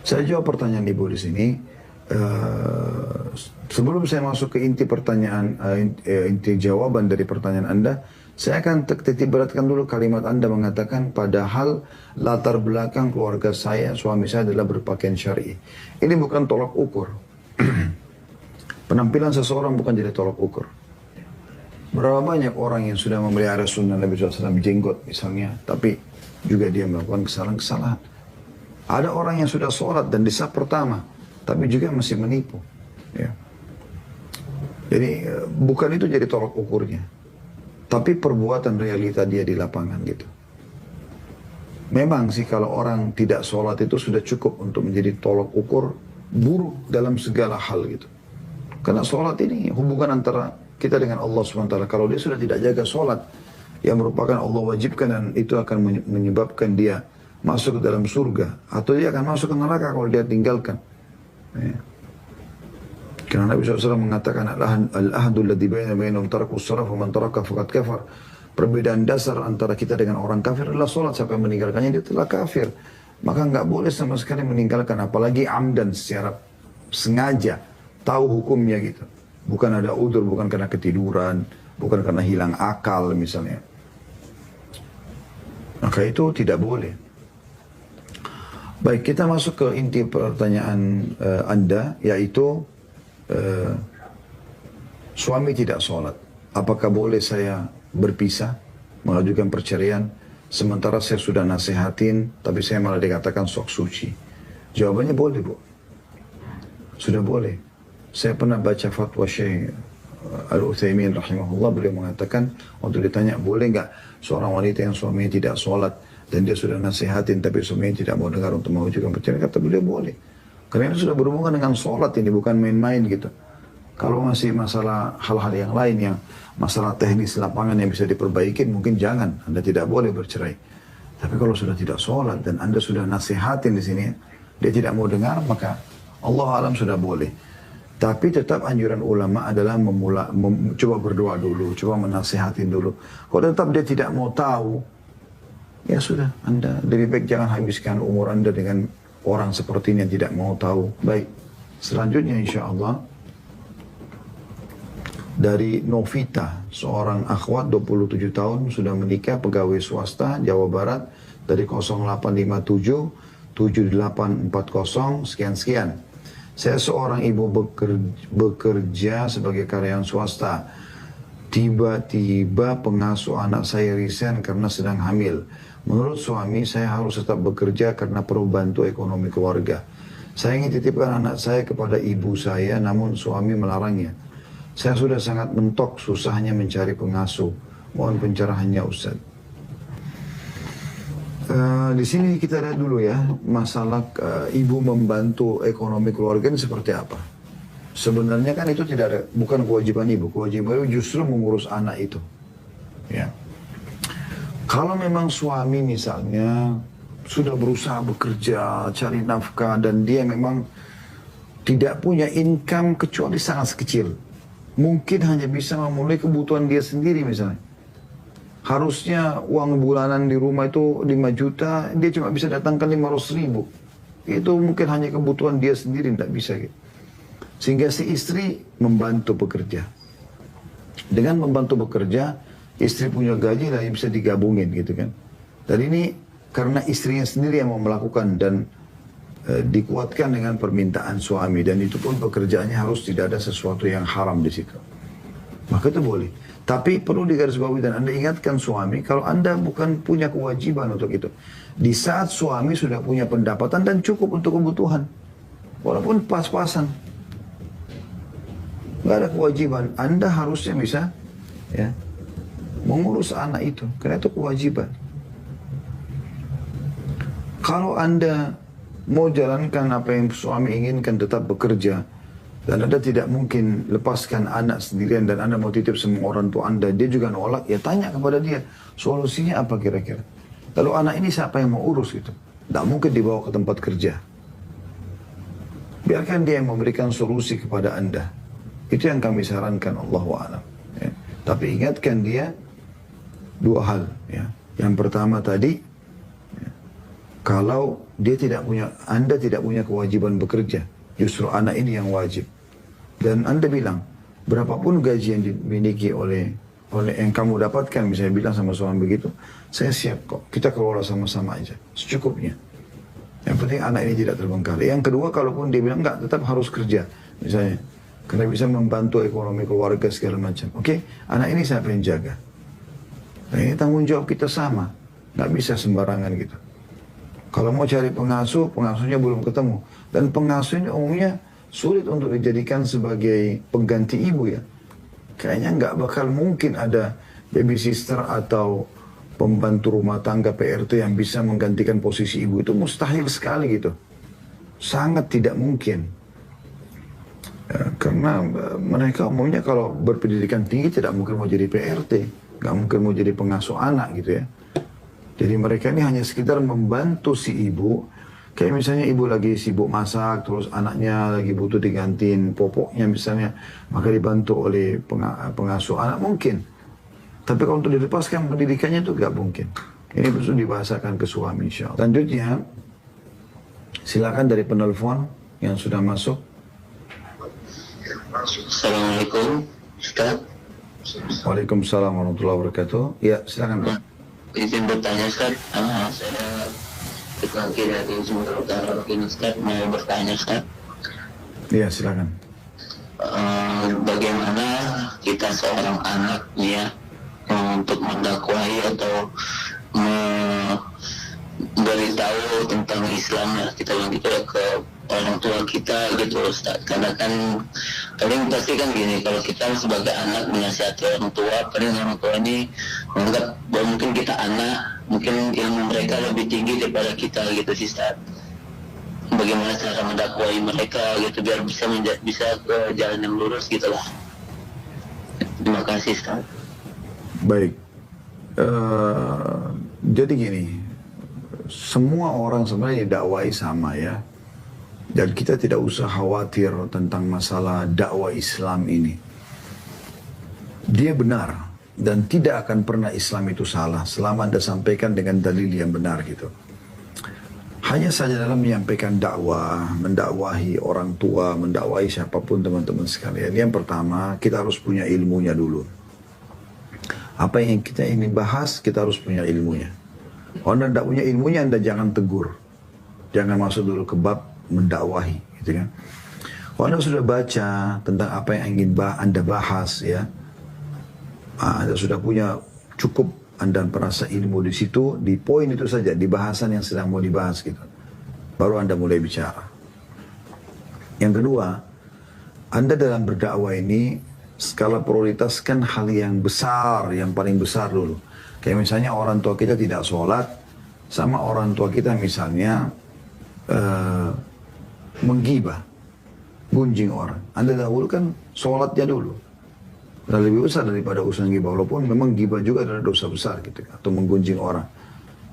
Saya jawab pertanyaan ibu di sini. Sebelum saya masuk ke inti pertanyaan, inti jawaban dari pertanyaan Anda, saya akan titik beratkan dulu kalimat Anda mengatakan padahal latar belakang keluarga saya, suami saya adalah berpakaian syar'i. Ini bukan tolak ukur. Penampilan seseorang bukan jadi tolak ukur. Berapa banyak orang yang sudah memelihara sunnah Nabi SAW, jenggot misalnya, tapi juga dia melakukan kesalahan-kesalahan. Ada orang yang sudah sholat dan di saf pertama, tapi juga masih menipu. Ya. Jadi bukan itu jadi tolak ukurnya. Tapi perbuatan realita dia di lapangan gitu. Memang sih kalau orang tidak sholat itu sudah cukup untuk menjadi tolak ukur buruk dalam segala hal gitu. Karena sholat ini hubungan antara kita dengan Allah SWT. Kalau dia sudah tidak jaga sholat yang merupakan Allah wajibkan, dan itu akan menyebabkan dia masuk ke dalam surga. Atau dia akan masuk ke neraka kalau dia tinggalkan. Ya. Karena Nabi SAW mengatakan al-ahadul ladzi bainahum tarakus shalah wa man taraka faqad kafar. Perbedaan dasar antara kita dengan orang kafir adalah sholat. Siapa yang meninggalkannya dia telah kafir. Maka nggak boleh sama sekali meninggalkan, apalagi amdan, secara sengaja, tahu hukumnya gitu. Bukan ada udzur, bukan karena ketiduran, bukan karena hilang akal misalnya. Maka itu tidak boleh. Baik, kita masuk ke inti pertanyaan Anda, yaitu suami tidak sholat. Apakah boleh saya berpisah, mengajukan perceraian, sementara saya sudah nasihatin, tapi saya malah dikatakan sok suci? Jawabannya boleh, Bu. Sudah boleh. Saya pernah baca fatwa Syekh Al-Utsaimin rahimahullah, beliau mengatakan, waktu ditanya boleh nggak seorang wanita yang suaminya tidak sholat dan dia sudah nasihatin tapi suaminya tidak mau dengar untuk mengajukan perceraian, kata beliau boleh. Karena itu sudah berhubungan dengan sholat ini, bukan main-main gitu. Kalau masih masalah hal-hal yang lain, yang masalah teknis lapangan yang bisa diperbaiki, mungkin jangan, Anda tidak boleh bercerai. Tapi kalau sudah tidak sholat dan Anda sudah nasihatin di sini, dia tidak mau dengar, maka Allah alam sudah boleh. Tapi tetap anjuran ulama adalah coba berdoa dulu, coba menasihatin dulu. Kalau tetap dia tidak mau tahu, ya sudah, Anda lebih baik jangan habiskan umur Anda dengan orang seperti ini yang tidak mau tahu. Baik, selanjutnya insya Allah dari Novita, seorang akhwat 27 tahun sudah menikah, pegawai swasta Jawa Barat dari 0857 7840 sekian-sekian. Saya seorang ibu bekerja sebagai karyawan swasta. Tiba-tiba pengasuh anak saya resign karena sedang hamil. Menurut suami, saya harus tetap bekerja karena perlu bantu ekonomi keluarga. Saya ingin titipkan anak saya kepada ibu saya, namun suami melarangnya. Saya sudah sangat mentok susahnya mencari pengasuh. Mohon pencerahannya Ustaz. Di sini kita lihat dulu ya, masalah ibu membantu ekonomi keluarga ini seperti apa. Sebenarnya kan itu tidak ada, bukan kewajiban ibu. Kewajiban ibu justru mengurus anak itu. Ya. Kalau memang suami misalnya sudah berusaha bekerja, cari nafkah, dan dia memang tidak punya income kecuali sangat kecil. Mungkin hanya bisa memenuhi kebutuhan dia sendiri misalnya. Harusnya uang bulanan di rumah itu 5 juta, dia cuma bisa datangkan 500.000. Itu mungkin hanya kebutuhan dia sendiri, tidak bisa gitu. Sehingga si istri membantu bekerja. Dengan membantu bekerja, istri punya gaji lah yang bisa digabungin gitu kan. Dan ini karena istrinya sendiri yang mau melakukan dan dikuatkan dengan permintaan suami. Dan itu pun pekerjaannya harus tidak ada sesuatu yang haram di situ. Maka itu boleh. Tapi perlu digarisbawahi dan Anda ingatkan suami kalau Anda bukan punya kewajiban untuk itu. Di saat suami sudah punya pendapatan dan cukup untuk kebutuhan. Walaupun pas-pasan. Nggak ada kewajiban. Anda harusnya bisa ya, mengurus anak itu. Karena itu kewajiban. Kalau Anda mau jalankan apa yang suami inginkan, tetap bekerja, dan Anda tidak mungkin lepaskan anak sendirian dan Anda mau titip semua orang tua Anda, dia juga nolak, ya tanya kepada dia, solusinya apa kira-kira? Lalu anak ini siapa yang mau urus gitu? Tidak mungkin dibawa ke tempat kerja. Biarkan dia yang memberikan solusi kepada Anda. Itu yang kami sarankan, Allahu a'lam. Ya. Tapi ingatkan dia dua hal. Ya. Yang pertama tadi, ya, kalau dia tidak punya, Anda tidak punya kewajiban bekerja, justru anak ini yang wajib. Dan Anda bilang, berapapun gaji yang dimiliki oleh yang kamu dapatkan, misalnya bilang sama suami begitu, saya siap kok, kita kelola sama-sama aja, secukupnya. Yang penting anak ini tidak terbengkalai. Yang kedua, kalaupun dia bilang, enggak, tetap harus kerja, misalnya, karena bisa membantu ekonomi keluarga segala macam. Oke, anak ini siapa yang jaga? Nah, ini tanggung jawab kita sama, nggak bisa sembarangan gitu. Kalau mau cari pengasuh, pengasuhnya belum ketemu. Dan pengasuh ini umumnya sulit untuk dijadikan sebagai pengganti ibu ya. Kayaknya nggak bakal mungkin ada baby sister atau pembantu rumah tangga PRT yang bisa menggantikan posisi ibu. Itu mustahil sekali gitu. Sangat tidak mungkin. Ya, karena mereka umumnya kalau berpendidikan tinggi tidak mungkin mau jadi PRT. Nggak mungkin mau jadi pengasuh anak gitu ya. Jadi mereka ini hanya sekedar membantu si ibu. Kayak misalnya ibu lagi sibuk masak, terus anaknya lagi butuh digantiin popoknya misalnya, maka dibantu oleh pengasuh anak mungkin. Tapi kalau untuk dilepaskan pendidikannya itu nggak mungkin. Ini perlu dibahasakan ke suami insya Allah. Selanjutnya, silakan dari penelpon yang sudah masuk. Assalamualaikum Ustaz. Waalaikumsalam warahmatullahi wabarakatuh. Ya, silakan Pak. Izin bertanya Ustaz, saya laki dari Sumatera Utara ini Ustaz, mau bertanya Ustaz. Iya, silakan. Bagaimana kita seorang anak ya untuk mendakwahi atau memberitahu tentang Islam ya, kita begitu ke orang tua kita gitu Ustaz. Karena kan paling pasti kan gini, kalau kita sebagai anak menasihati orang tua, paling orang tua ini menganggap bahwa mungkin kita anak, mungkin ilmu mereka lebih tinggi daripada kita gitu sih Ustaz. bagaimana cara mendakwai mereka gitu biar bisa ke jalan yang lurus gitulah. Terima kasih Ustaz. Baik. Jadi gini, semua orang sebenarnya didakwai sama ya. Dan kita tidak usah khawatir tentang masalah dakwah Islam ini. Dia benar dan tidak akan pernah Islam itu salah selama Anda sampaikan dengan dalil yang benar gitu. Hanya saja dalam menyampaikan dakwah, mendakwahi orang tua, mendakwahi siapapun teman-teman sekalian. Yang pertama, kita harus punya ilmunya dulu. Apa yang kita ingin bahas, kita harus punya ilmunya. Kalau Anda tidak punya ilmunya, Anda jangan tegur. Jangan masuk dulu ke bab mendakwahi, gitu kan. Kalau Anda sudah baca tentang apa yang ingin Anda bahas, ya, Anda sudah punya cukup, Anda merasa ilmu di situ, di poin itu saja, di bahasan yang sedang mau dibahas, gitu. Baru Anda mulai bicara. Yang kedua, Anda dalam berdakwah ini, skala prioritaskan hal yang besar, yang paling besar dulu. Kayak misalnya orang tua kita tidak sholat, sama orang tua kita misalnya menggibah, gunjing orang. Anda dahulukan sholatnya dulu. Dan lebih besar daripada urusan gibah. Walaupun memang gibah juga adalah dosa besar gitu. Atau menggunjing orang.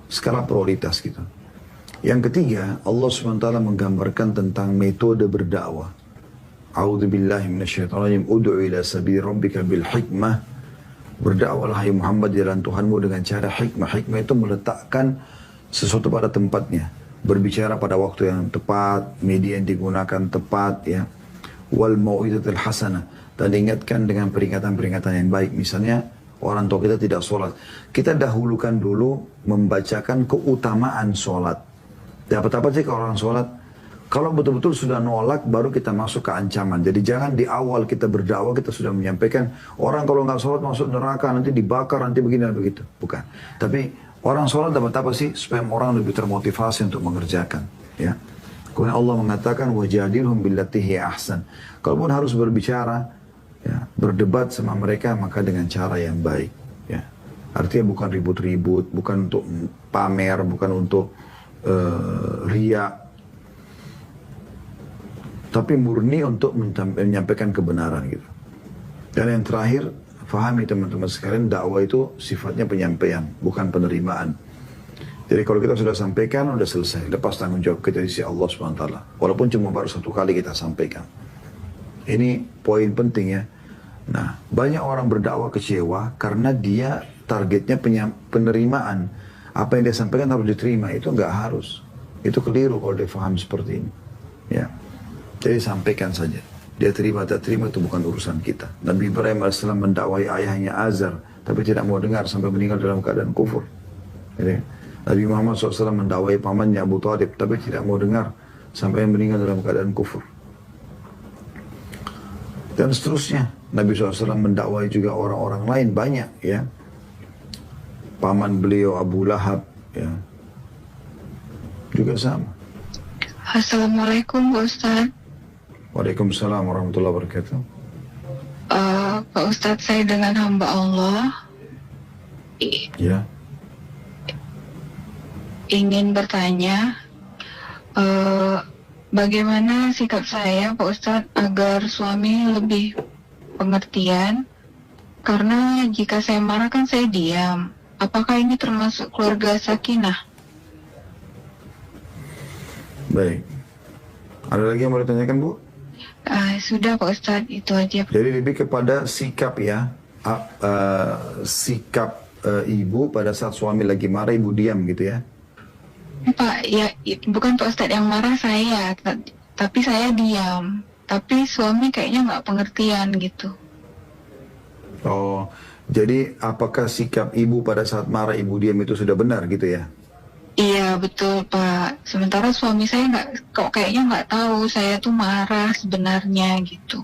Skala prioritas gitu. Yang ketiga, Allah SWT menggambarkan tentang metode berdakwah. A'udzubillahi minasyaitonirrajim. Ud'u ila sabili rabbika bil hikmah. Berdakwahlah hai Muhammad di jalan Tuhanmu dengan cara hikmah. Hikmah itu meletakkan sesuatu pada tempatnya. Berbicara pada waktu yang tepat, media yang digunakan tepat, ya. Wal mau'izatil hasanah, dan diingatkan dengan peringatan-peringatan yang baik. Misalnya orang tua kita tidak sholat, kita dahulukan dulu membacakan keutamaan sholat. Dapat apa sih kalau orang sholat? Kalau betul-betul sudah nolak, baru kita masuk ke ancaman. Jadi jangan di awal kita berdakwah kita sudah menyampaikan orang kalau nggak sholat masuk neraka, nanti dibakar, nanti begini dan begitu. Bukan. Tapi orang sholat dapat apa sih? Supaya orang lebih termotivasi untuk mengerjakan. Ya. Kemudian Allah mengatakan wajadilhum billati hiya ahsan. Kalaupun harus berbicara, ya, berdebat sama mereka maka dengan cara yang baik. Ya. Artinya bukan ribut-ribut, bukan untuk pamer, bukan untuk riya, tapi murni untuk menyampaikan kebenaran gitu. Dan yang terakhir, fahami teman-teman sekalian, dakwah itu sifatnya penyampaian, bukan penerimaan. Jadi kalau kita sudah sampaikan, sudah selesai. Lepas tanggung jawab kita di sisi Allah SWT. Walaupun cuma baru satu kali kita sampaikan. Ini poin penting ya. Nah, banyak orang berdakwah kecewa karena dia targetnya penerimaan. Apa yang dia sampaikan harus diterima. Itu nggak harus. Itu keliru kalau dia faham seperti ini. Ya. Jadi sampaikan saja. Dia terima tak terima itu bukan urusan kita. Nabi Ibrahim AS mendakwai ayahnya Azar, tapi tidak mau dengar sampai meninggal dalam keadaan kufur. Jadi, Nabi Muhammad SAW mendakwai pamannya Abu Talib, tapi tidak mau dengar sampai meninggal dalam keadaan kufur. Dan seterusnya, Nabi SAW mendakwai juga orang-orang lain banyak, ya. Paman beliau Abu Lahab, ya, juga sama. Assalamualaikum Pak Ustadz. Waalaikumsalam warahmatullahi wabarakatuh. Pak Ustadz, saya dengan hamba Allah Ya. ingin bertanya, bagaimana sikap saya Pak Ustadz agar suami lebih pengertian? Karena jika saya marah kan saya diam. Apakah ini termasuk keluarga sakinah? Baik. Ada lagi yang mau ditanyakan, Bu? Sudah Pak Ustadz, itu aja. Jadi lebih kepada sikap ya, sikap ibu pada saat suami lagi marah, ibu diam gitu ya? Pak, ya bukan Pak Ustadz yang marah saya, tapi saya diam. Tapi suami kayaknya nggak pengertian gitu. Oh, jadi apakah sikap ibu pada saat marah, ibu diam itu sudah benar gitu ya? Iya betul Pak. Sementara suami saya kayaknya nggak tahu saya tuh marah sebenarnya gitu.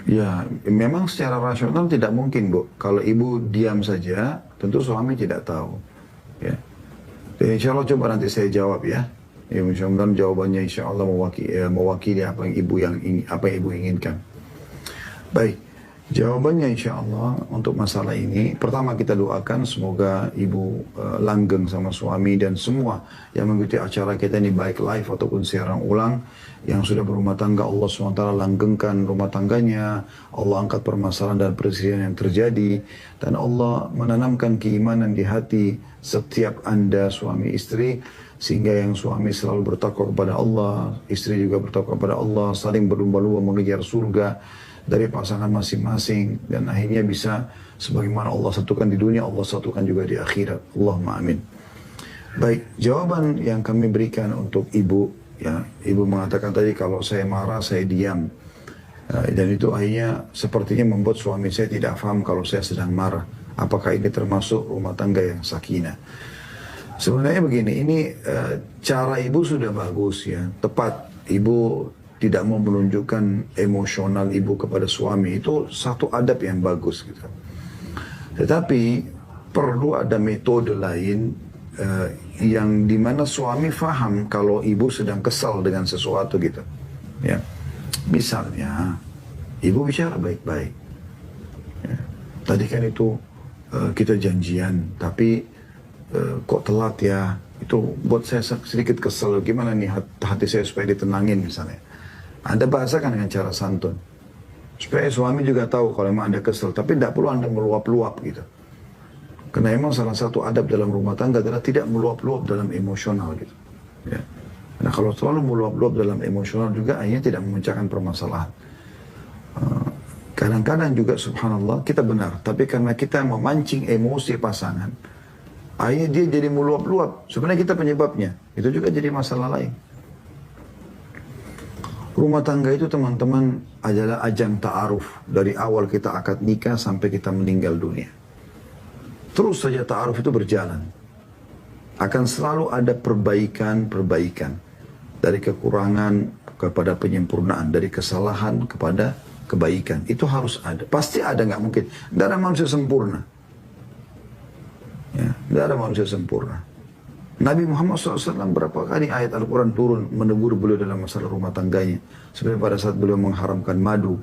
Ya, memang secara rasional tidak mungkin Bu. Kalau ibu diam saja, tentu suami tidak tahu. Ya. Dan insya Allah coba nanti saya jawab ya. Ya, mudah-mudahan jawabannya insya Allah mewakili apa yang ibu inginkan. Baik. Jawabannya insya Allah untuk masalah ini, pertama kita doakan semoga ibu langgeng sama suami dan semua yang mengikuti acara kita ini baik live ataupun siaran ulang yang sudah berumah tangga, Allah SWT langgengkan rumah tangganya, Allah angkat permasalahan dan perselisihan yang terjadi, dan Allah menanamkan keimanan di hati setiap anda suami istri, sehingga yang suami selalu bertakwa kepada Allah, istri juga bertakwa kepada Allah, saling berlomba-lomba mengejar surga dari pasangan masing-masing, dan akhirnya bisa sebagaimana Allah satukan di dunia, Allah satukan juga di akhirat. Allahumma amin. Baik, jawaban yang kami berikan untuk ibu, ya, ibu mengatakan tadi kalau saya marah saya diam, dan itu akhirnya sepertinya membuat suami saya tidak paham kalau saya sedang marah. Apakah ini termasuk rumah tangga yang sakinah? Sebenarnya begini, ini cara ibu sudah bagus ya, tepat. Ibu tidak mau menunjukkan emosional ibu kepada suami, itu satu adab yang bagus gitu. Tetapi perlu ada metode lain yang dimana suami faham kalau ibu sedang kesal dengan sesuatu gitu. Ya, misalnya ibu bicara baik-baik. Ya. Tadi kan itu kita janjian, tapi kok telat ya? Itu buat saya sedikit kesel. Gimana nih hati saya supaya ditenangin misalnya? Anda bahasakan dengan cara santun. Supaya suami juga tahu kalau memang Anda kesel. Tapi tidak perlu Anda meluap-luap gitu. Karena memang salah satu adab dalam rumah tangga adalah tidak meluap-luap dalam emosional gitu. Ya. Nah kalau terlalu meluap-luap dalam emosional juga akhirnya tidak memecahkan permasalahan. Kadang-kadang juga subhanallah kita benar. Tapi karena kita memancing emosi pasangan, akhirnya dia jadi meluap-luap. Sebenarnya kita penyebabnya. Itu juga jadi masalah lain. Rumah tangga itu teman-teman adalah ajang ta'aruf. Dari awal kita akad nikah sampai kita meninggal dunia. Terus saja ta'aruf itu berjalan. Akan selalu ada perbaikan-perbaikan. Dari kekurangan kepada penyempurnaan. Dari kesalahan kepada kebaikan. Itu harus ada. Pasti ada, nggak mungkin. Tidak ada manusia sempurna. Ya, tidak ada manusia sempurna. Nabi Muhammad SAW berapa kali ayat Al-Quran turun menegur beliau dalam masalah rumah tangganya. Sebenarnya pada saat beliau mengharamkan madu,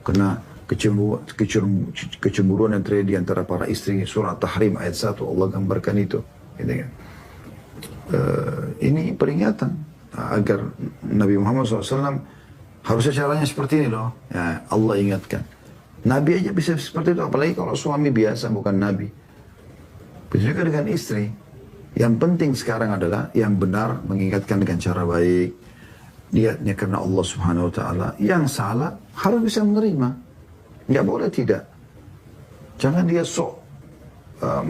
kena kecemburuan yang terjadi di antara para istri. Surah Tahrim ayat 1 Allah gambarkan itu. Gitu kan. Ini peringatan agar Nabi Muhammad SAW harusnya caranya seperti ini loh. Ya, Allah ingatkan. Nabi aja bisa seperti itu, apalagi kalau suami biasa bukan Nabi. Begitu juga dengan istri. Yang penting sekarang adalah yang benar mengingatkan dengan cara baik. Niatnya karena Allah Subhanahu Wa Taala. Yang salah harus bisa menerima. Nggak boleh tidak. Jangan dia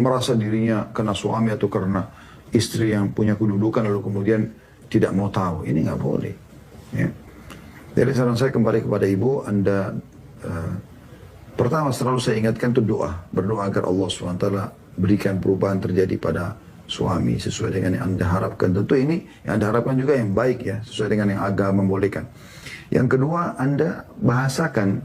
merasa dirinya kena suami atau karena istri yang punya kedudukan lalu kemudian tidak mau tahu. Ini nggak boleh. Ya. Jadi saran saya kembali kepada ibu, Anda pertama selalu saya ingatkan itu doa. Berdoa agar Allah Subhanahu Wa Taala berikan perubahan terjadi pada suami sesuai dengan yang Anda harapkan. Tentu ini yang Anda harapkan juga yang baik ya, sesuai dengan yang agama membolehkan. Yang kedua, Anda bahasakan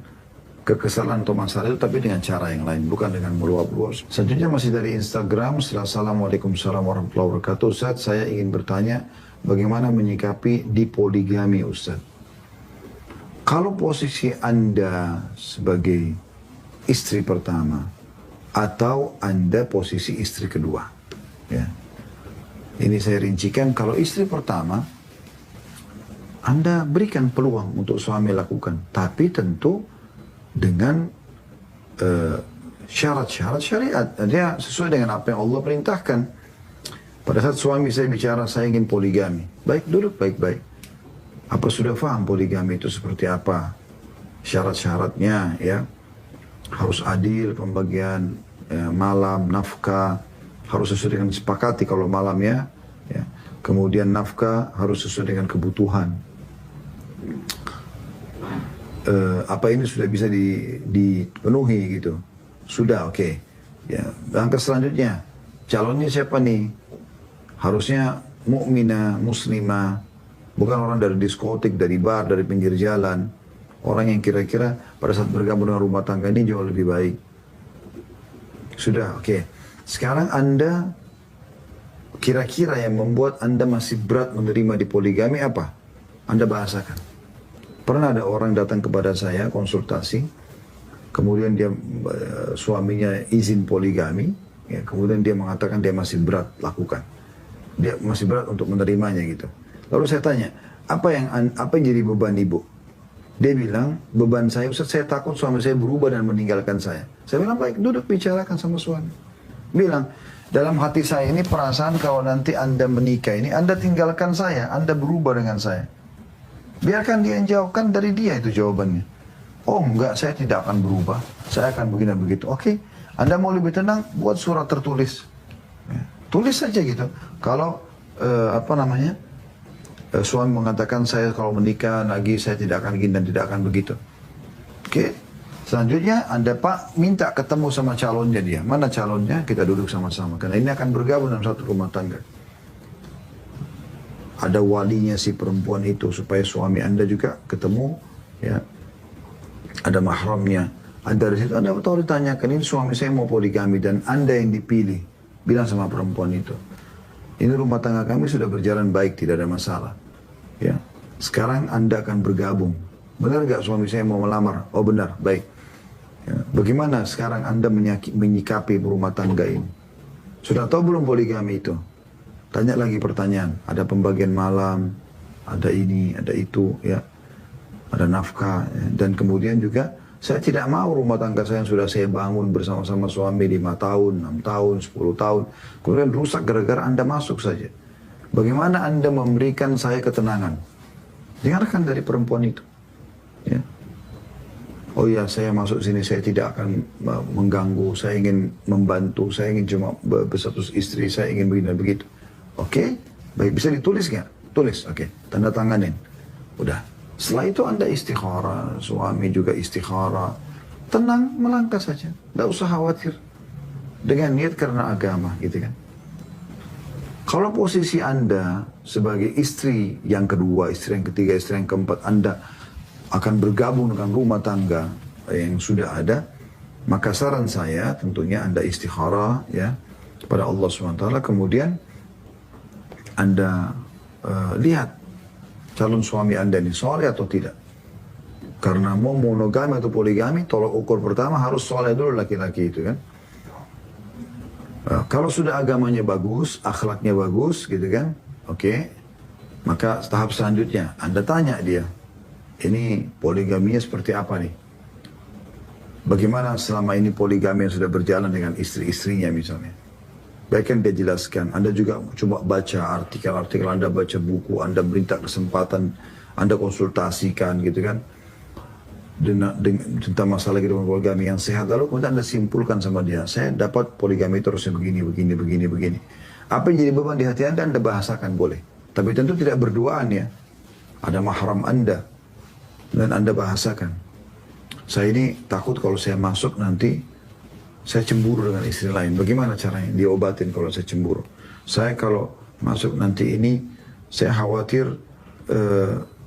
kekesalan atau masalah itu tapi dengan cara yang lain, bukan dengan meluap-luap. Selanjutnya masih dari Instagram. Assalamualaikum warahmatullahi wabarakatuh. Ustaz, saya ingin bertanya bagaimana menyikapi dipoligami Ustaz. Kalau posisi Anda sebagai istri pertama atau Anda posisi istri kedua. Ya. Ini saya rincikan, kalau istri pertama Anda berikan peluang untuk suami lakukan, tapi tentu dengan syarat-syarat syariat. Dia sesuai dengan apa yang Allah perintahkan. Pada saat suami saya bicara saya ingin poligami, baik duduk baik-baik. Apa sudah paham poligami itu seperti apa? Syarat-syaratnya ya, harus adil pembagian malam, nafkah harus sesuai dengan disepakati kalau malamnya, ya. Kemudian nafkah harus sesuai dengan kebutuhan. Apa ini sudah bisa dipenuhi gitu? Sudah, oke. Ya, langkah selanjutnya, calonnya siapa nih? Harusnya mukminah, muslimah, bukan orang dari diskotik, dari bar, dari pinggir jalan. Orang yang kira-kira pada saat bergabung dengan rumah tangga ini jauh lebih baik. Sudah, oke. Sekarang Anda, kira-kira yang membuat Anda masih berat menerima di poligami apa? Anda bahasakan. Pernah ada orang datang kepada saya konsultasi, kemudian dia suaminya izin poligami, ya, kemudian dia mengatakan dia masih berat lakukan, dia masih berat untuk menerimanya gitu. Lalu saya tanya, apa yang jadi beban ibu? Dia bilang, beban saya, Ustaz, saya takut suami saya berubah dan meninggalkan saya. Saya bilang, baik, duduk bicarakan sama suami. Bilang, dalam hati saya ini perasaan kalau nanti Anda menikah ini, Anda tinggalkan saya, Anda berubah dengan saya. Biarkan dia yang jawabkan, dari dia itu jawabannya. Oh enggak, saya tidak akan berubah, saya akan begini begitu. Oke, Anda mau lebih tenang, buat surat tertulis. Ya, tulis saja gitu. Kalau suami mengatakan saya kalau menikah lagi saya tidak akan gini dan tidak akan begitu. Oke. Selanjutnya Anda Pak minta ketemu sama calonnya dia. Mana calonnya? Kita duduk sama-sama. Karena ini akan bergabung dalam satu rumah tangga. Ada walinya si perempuan itu supaya suami Anda juga ketemu, ya. Ada mahramnya. Ada di situ Anda tahu ditanyakan, ini suami saya mau poligami dan Anda yang dipilih. Bilang sama perempuan itu. Ini rumah tangga kami sudah berjalan baik, tidak ada masalah. Ya, sekarang Anda akan bergabung. Benar gak suami saya mau melamar? Oh benar, baik. Ya, bagaimana sekarang Anda menyikapi rumah tangga ini? Sudah tahu belum poligami itu? Tanya lagi pertanyaan. Ada pembagian malam, ada ini, ada itu, ya, ada nafkah, ya. Dan kemudian juga saya tidak mau rumah tangga saya yang sudah saya bangun bersama-sama suami 5 tahun, 6 tahun, 10 tahun. Kemudian rusak gara-gara Anda masuk saja. Bagaimana Anda memberikan saya ketenangan? Dengarkan dari perempuan itu. Ya. Oh ya, saya masuk sini, saya tidak akan mengganggu, saya ingin membantu, saya ingin cuma bersatu istri, saya ingin begini dan begitu. Oke, baik, bisa ditulis nggak? Tulis, oke, tanda tanganin. Udah. Setelah itu Anda istikharah, suami juga istikharah. Tenang, melangkah saja. Tidak usah khawatir. Dengan niat karena agama, gitu kan. Kalau posisi Anda sebagai istri yang kedua, istri yang ketiga, istri yang keempat, Anda akan bergabung dengan rumah tangga yang sudah ada, maka saran saya tentunya Anda istikharah, ya, kepada Allah SWT. Kemudian Anda lihat calon suami Anda ini soleh atau tidak. Karena mau monogami atau poligami, tolak ukur pertama harus soleh dulu laki-laki itu kan. Kalau sudah agamanya bagus, akhlaknya bagus gitu kan, oke. Maka tahap selanjutnya Anda tanya dia, ini poligaminya seperti apa nih? Bagaimana selama ini poligami yang sudah berjalan dengan istri-istrinya misalnya? Baikkan dia jelaskan. Anda juga coba baca artikel-artikel, Anda baca buku, Anda minta kesempatan, Anda konsultasikan gitu kan. Tentang masalah kehidupan poligami yang sehat. Lalu kemudian Anda simpulkan sama dia, saya dapat poligami terusnya begini. Apa yang jadi beban di hati Anda bahasakan boleh. Tapi tentu tidak berduaan ya. Ada mahram Anda. Dan Anda bahasakan. Saya ini takut kalau saya masuk nanti, saya cemburu dengan istri lain. Bagaimana caranya diobatin kalau saya cemburu? Saya kalau masuk nanti ini, saya khawatir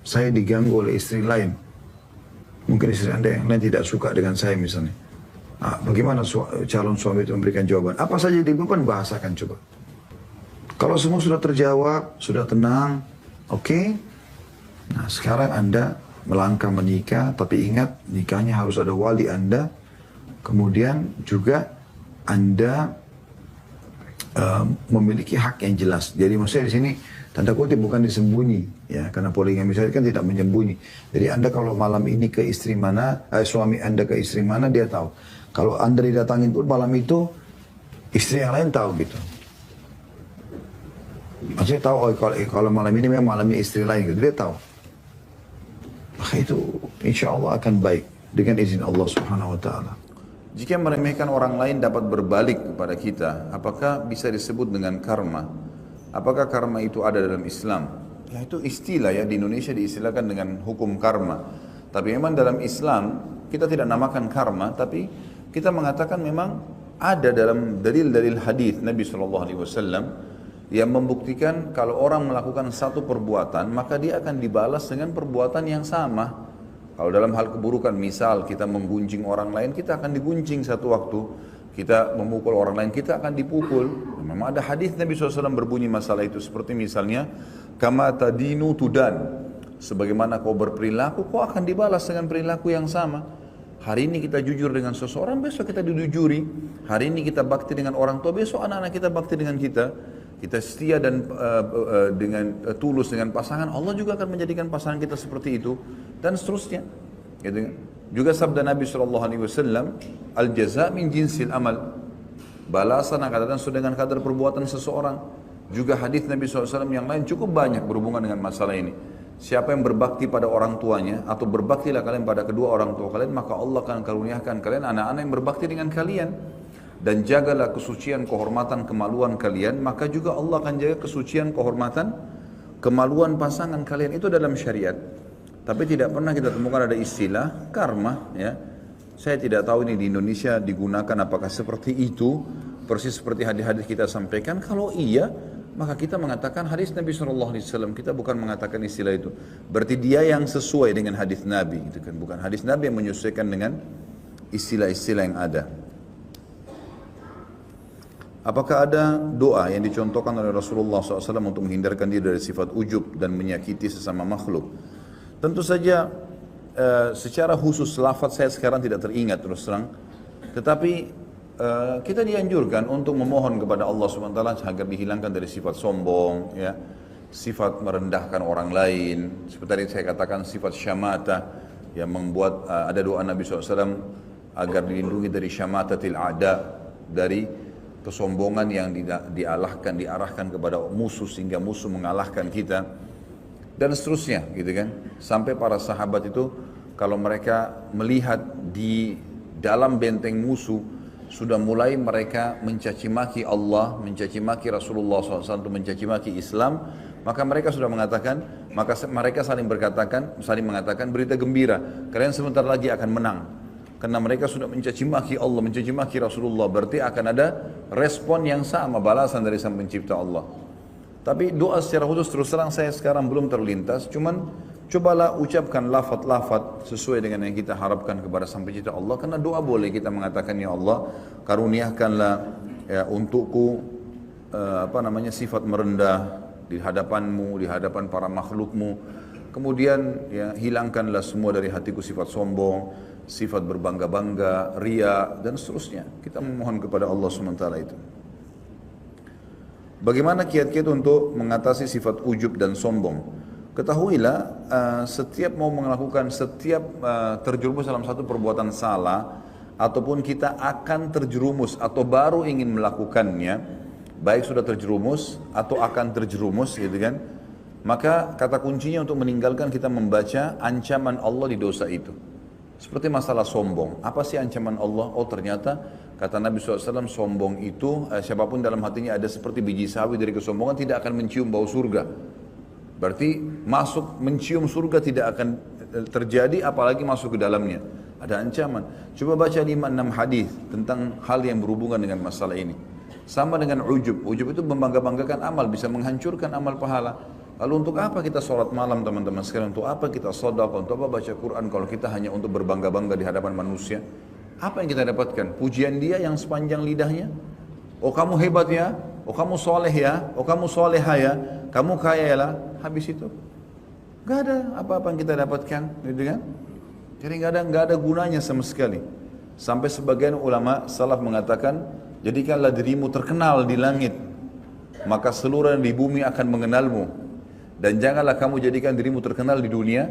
saya diganggu oleh istri lain. Mungkin istri Anda yang lain tidak suka dengan saya misalnya. Bagaimana calon suami itu memberikan jawaban? Apa saja di beban bahasakan coba. Kalau semua sudah terjawab, sudah tenang, oke. Nah sekarang Anda melangkah menikah, tapi ingat nikahnya harus ada wali Anda. Kemudian juga Anda memiliki hak yang jelas. Jadi maksudnya di sini tanda kutip bukan disembunyi, ya, karena poligami misalnya kan tidak menyembunyi. Jadi Anda kalau malam ini ke istri mana, suami Anda ke istri mana dia tahu. Kalau Anda didatangin pun malam itu istri yang lain tahu gitu. Maksudnya tahu kalau malam ini memang malamnya istri lain gitu, dia tahu. Maka itu insya Allah akan baik dengan izin Allah Subhanahu Wa Taala. Jika meremehkan orang lain dapat berbalik kepada kita, apakah bisa disebut dengan karma? Apakah karma itu ada dalam Islam? Ya itu istilah ya, di Indonesia diistilahkan dengan hukum karma. Tapi memang dalam Islam kita tidak namakan karma, tapi kita mengatakan memang ada dalam dalil-dalil hadis Nabi SAW yang membuktikan kalau orang melakukan satu perbuatan maka dia akan dibalas dengan perbuatan yang sama. Kalau dalam hal keburukan, misal kita menggunjing orang lain, kita akan digunjing satu waktu. Kita memukul orang lain, kita akan dipukul. Memang ada hadis Nabi SAW berbunyi masalah itu. Seperti misalnya, kama tadinu tudan. Sebagaimana kau berperilaku, kau akan dibalas dengan perilaku yang sama. Hari ini kita jujur dengan seseorang, besok kita dijujuri. Hari ini kita bakti dengan orang tua, besok anak-anak kita bakti dengan kita. Kita setia dan dengan tulus dengan pasangan, Allah juga akan menjadikan pasangan kita seperti itu dan seterusnya. Gitu. Juga sabda Nabi SAW, al-jaza min jinsil amal. Balasan akan datang sesuai dengan kadar perbuatan seseorang. Juga hadis Nabi SAW yang lain cukup banyak berhubungan dengan masalah ini. Siapa yang berbakti pada orang tuanya, atau berbaktilah kalian pada kedua orang tua kalian, maka Allah akan karuniakan kalian anak-anak yang berbakti dengan kalian. Dan jagalah kesucian, kehormatan, kemaluan kalian, maka juga Allah akan jaga kesucian, kehormatan, kemaluan pasangan kalian. Itu dalam syariat. Tapi tidak pernah kita temukan ada istilah karma. Ya. Saya tidak tahu ini di Indonesia digunakan apakah seperti itu, persis seperti hadis-hadis kita sampaikan. Kalau iya, maka kita mengatakan hadis Nabi SAW, kita bukan mengatakan istilah itu. Berarti dia yang sesuai dengan hadis Nabi, gitu kan? Bukan hadis Nabi yang menyesuaikan dengan istilah-istilah yang ada. Apakah ada doa yang dicontohkan oleh Rasulullah SAW untuk menghindarkan diri dari sifat ujub dan menyakiti sesama makhluk? Tentu saja secara khusus lafaz saya sekarang tidak teringat terus terang. Tetapi kita dianjurkan untuk memohon kepada Allah SWT agar dihilangkan dari sifat sombong, ya, sifat merendahkan orang lain. Seperti tadi saya katakan sifat syamata yang membuat ada doa Nabi SAW agar dilindungi dari syamatatil a'da, dari kesombongan yang diarahkan kepada musuh sehingga musuh mengalahkan kita dan seterusnya, gitu kan. Sampai para sahabat itu kalau mereka melihat di dalam benteng musuh sudah mulai mereka mencaci maki Allah, mencaci maki Rasulullah SAW, mencaci maki Islam, maka mereka sudah mengatakan, maka mereka saling mengatakan berita gembira, kalian sebentar lagi akan menang. Karena mereka sudah mencaci maki Allah, mencaci maki Rasulullah, berarti akan ada respon yang sama, balasan dari Sang Pencipta Allah. Tapi doa secara khusus terus terang saya sekarang belum terlintas, cuman cobalah ucapkan lafaz-lafaz sesuai dengan yang kita harapkan kepada Sang Pencipta Allah. Karena doa boleh kita mengatakan, ya Allah, karuniakanlah ya, untukku sifat merendah di hadapanmu, di hadapan para makhlukmu. Kemudian ya, hilangkanlah semua dari hatiku sifat sombong, sifat berbangga-bangga, ria, dan seterusnya. Kita memohon kepada Allah SWT itu. Bagaimana kiat-kiat untuk mengatasi sifat ujub dan sombong? Ketahuilah, setiap terjerumus dalam satu perbuatan salah, ataupun kita akan terjerumus atau baru ingin melakukannya, baik sudah terjerumus atau akan terjerumus, gitu kan? Maka kata kuncinya untuk meninggalkan, kita membaca ancaman Allah di dosa itu. Seperti masalah sombong. Apa sih ancaman Allah? Oh ternyata, kata Nabi SAW, sombong itu, siapapun dalam hatinya ada seperti biji sawi dari kesombongan, tidak akan mencium bau surga. Berarti mencium surga tidak akan terjadi, apalagi masuk ke dalamnya. Ada ancaman. Coba baca 5-6 hadis tentang hal yang berhubungan dengan masalah ini. Sama dengan ujub. Ujub itu membangga-banggakan amal, bisa menghancurkan amal pahala. Lalu untuk apa kita sholat malam teman-teman sekalian? Untuk apa kita sedekah? Untuk apa baca Quran kalau kita hanya untuk berbangga-bangga di hadapan manusia? Apa yang kita dapatkan? Pujian dia yang sepanjang lidahnya? Oh kamu hebat ya? Oh kamu soleh ya? Oh kamu soleha ya? Kamu kaya ya? Habis itu gak ada apa-apa yang kita dapatkan, gitu kan? Jadi gak ada gunanya sama sekali. Sampai sebagian ulama salaf mengatakan, jadikanlah dirimu terkenal di langit, maka seluruh yang di bumi akan mengenalmu. Dan janganlah kamu jadikan dirimu terkenal di dunia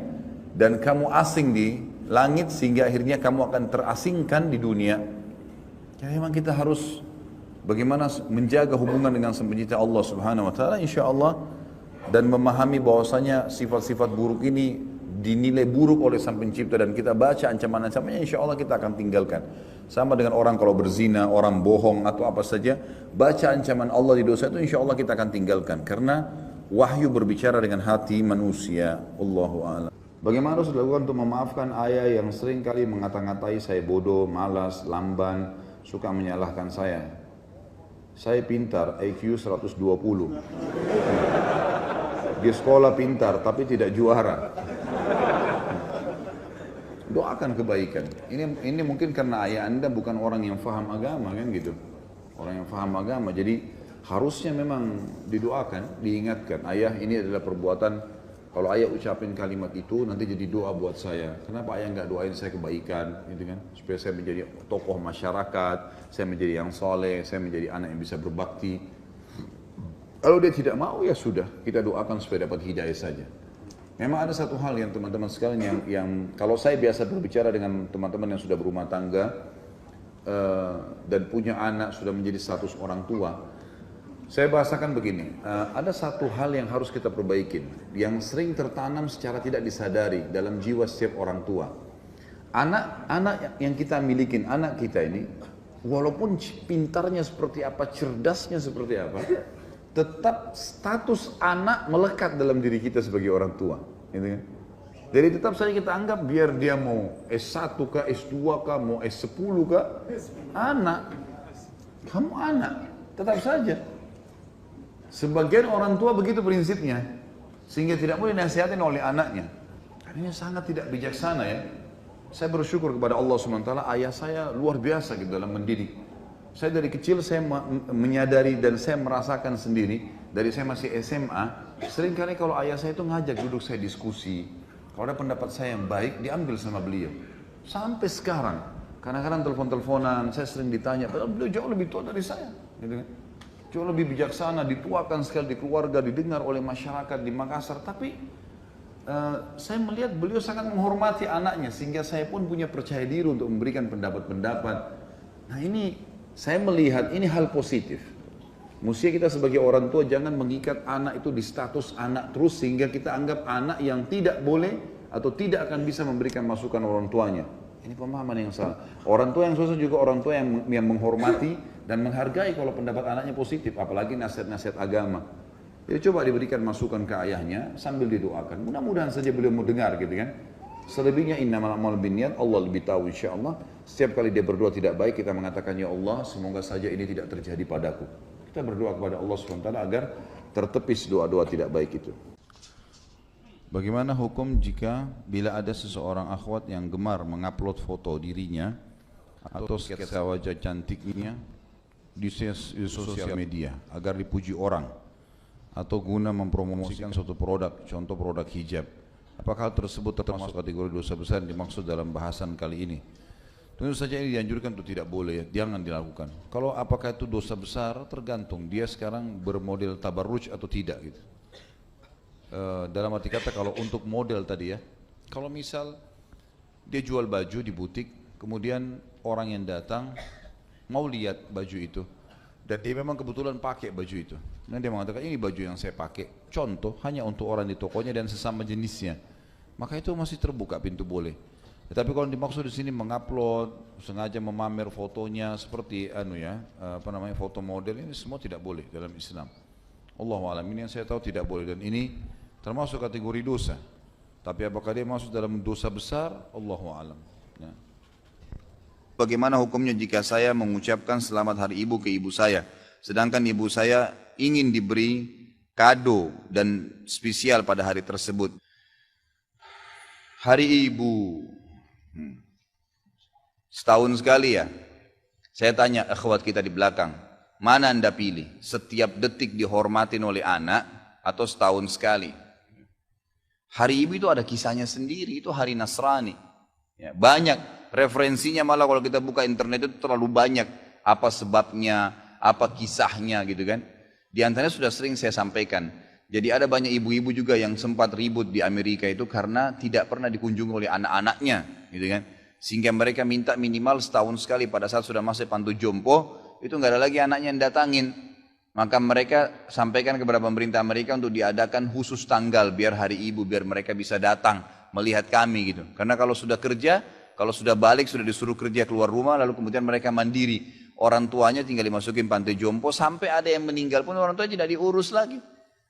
dan kamu asing di langit sehingga akhirnya kamu akan terasingkan di dunia. Jadi memang kita harus bagaimana menjaga hubungan dengan Sang Pencipta Allah Subhanahu wa taala, insyaallah, dan memahami bahwasanya sifat-sifat buruk ini dinilai buruk oleh Sang Pencipta dan kita baca ancaman-ancamannya, insyaallah kita akan tinggalkan. Sama dengan orang kalau berzina, orang bohong atau apa saja, baca ancaman Allah di dosa itu, insyaallah kita akan tinggalkan karena wahyu berbicara dengan hati manusia. Allahu a'lam. Bagaimana harus dilakukan untuk memaafkan ayah yang sering kali mengata-ngatai saya bodoh, malas, lamban, suka menyalahkan saya? Saya pintar, IQ 120. Di sekolah pintar, tapi tidak juara. Doakan kebaikan. Ini mungkin karena ayah anda bukan orang yang faham agama, kan gitu. Orang yang faham agama, jadi harusnya memang didoakan, diingatkan. Ayah, ini adalah perbuatan Kalau ayah ucapin kalimat itu nanti jadi doa buat saya. Kenapa ayah nggak doain saya kebaikan, gitu kan? Supaya saya menjadi tokoh masyarakat, saya menjadi yang soleh, saya menjadi anak yang bisa berbakti. Kalau dia tidak mau ya sudah, kita doakan supaya dapat hidayah saja. Memang ada satu hal yang teman-teman sekalian yang kalau saya biasa berbicara dengan teman-teman yang sudah berumah tangga dan punya anak sudah menjadi status orang tua. Saya bahasakan begini, ada satu hal yang harus kita perbaikin, yang sering tertanam secara tidak disadari dalam jiwa setiap orang tua. Anak yang kita milikin, anak kita ini, walaupun pintarnya seperti apa, cerdasnya seperti apa, tetap status anak melekat dalam diri kita sebagai orang tua. Gitu kan? Jadi tetap saja kita anggap biar dia mau S1 kah, S2 kah, mau S10 kah, anak, kamu anak, tetap saja. Sebagian orang tua begitu prinsipnya, sehingga tidak boleh dinasihatin oleh anaknya. Ini sangat tidak bijaksana ya. Saya bersyukur kepada Allah SWT, ayah saya luar biasa gitu dalam mendidik. Saya dari kecil saya menyadari dan saya merasakan sendiri, dari saya masih SMA, seringkali kalau ayah saya itu ngajak duduk saya diskusi, kalau ada pendapat saya yang baik, diambil sama beliau. Sampai sekarang, kadang-kadang telepon-teleponan, saya sering ditanya, padahal beliau jauh lebih tua dari saya. Gitu kan? Jauh lebih bijaksana, dituakan sekali di keluarga, didengar oleh masyarakat di Makassar. Tapi saya melihat beliau sangat menghormati anaknya, sehingga saya pun punya percaya diri untuk memberikan pendapat-pendapat. Nah ini, saya melihat ini hal positif. Mesti kita sebagai orang tua jangan mengikat anak itu di status anak terus, sehingga kita anggap anak yang tidak boleh atau tidak akan bisa memberikan masukan orang tuanya. Ini pemahaman yang salah. Orang tua yang susah juga orang tua yang menghormati dan menghargai kalau pendapat anaknya positif, apalagi nasihat-nasihat agama. Jadi coba diberikan masukan ke ayahnya sambil didoakan. Mudah-mudahan saja beliau mau dengar gitu kan. Selebihnya innamal a'malu binniyat, Allah lebih tahu insyaallah. Setiap kali dia berdoa tidak baik, kita mengatakan ya Allah, semoga saja ini tidak terjadi padaku. Kita berdoa kepada Allah SWT agar tertepis doa-doa tidak baik itu. Bagaimana hukum jika bila ada seseorang akhwat yang gemar mengupload foto dirinya atau sketsa wajah cantiknya di sosial media agar dipuji orang atau guna mempromosikan suatu produk, contoh produk hijab? Apakah hal tersebut termasuk kategori dosa besar yang dimaksud dalam bahasan kali ini? Tentu saja ini dianjurkan untuk tidak boleh, jangan dilakukan. Kalau apakah itu dosa besar tergantung dia sekarang bermodel tabarruj atau tidak gitu. Dalam arti kata kalau untuk model tadi ya, kalau misal dia jual baju di butik, kemudian orang yang datang mau lihat baju itu dan dia memang kebetulan pakai baju itu, dan dia mengatakan ini baju yang saya pakai, contoh hanya untuk orang di tokonya dan sesama jenisnya, maka itu masih terbuka pintu boleh. Tetapi kalau dimaksud di sini mengupload, sengaja memamer fotonya seperti foto model, ini semua tidak boleh dalam Islam. Allahu a'lam, ini yang saya tahu tidak boleh dan ini termasuk kategori dosa. Tapi apakah dia masuk dalam dosa besar? Allahu a'lam. Ya. Bagaimana hukumnya jika saya mengucapkan selamat hari ibu ke ibu saya, sedangkan ibu saya ingin diberi kado dan spesial pada hari tersebut? Hari ibu setahun sekali ya. Saya tanya akhwat kita di belakang, mana anda pilih? Setiap detik dihormatin oleh anak atau setahun sekali? Hari ibu itu ada kisahnya sendiri, itu hari Nasrani. Ya, banyak referensinya, malah kalau kita buka internet itu terlalu banyak. Apa sebabnya, apa kisahnya gitu kan. Di antaranya sudah sering saya sampaikan. Jadi ada banyak ibu-ibu juga yang sempat ribut di Amerika itu karena tidak pernah dikunjungi oleh anak-anaknya gitu kan. Sehingga mereka minta minimal setahun sekali pada saat sudah masuk pantu jompo, itu nggak ada lagi anaknya yang datangin. Maka mereka sampaikan kepada pemerintah Amerika untuk diadakan khusus tanggal biar hari ibu, biar mereka bisa datang melihat kami gitu. Karena kalau sudah kerja, kalau sudah balik, sudah disuruh kerja keluar rumah, lalu kemudian mereka mandiri. Orang tuanya tinggal dimasukin panti jompo, sampai ada yang meninggal pun orang tua tidak diurus lagi.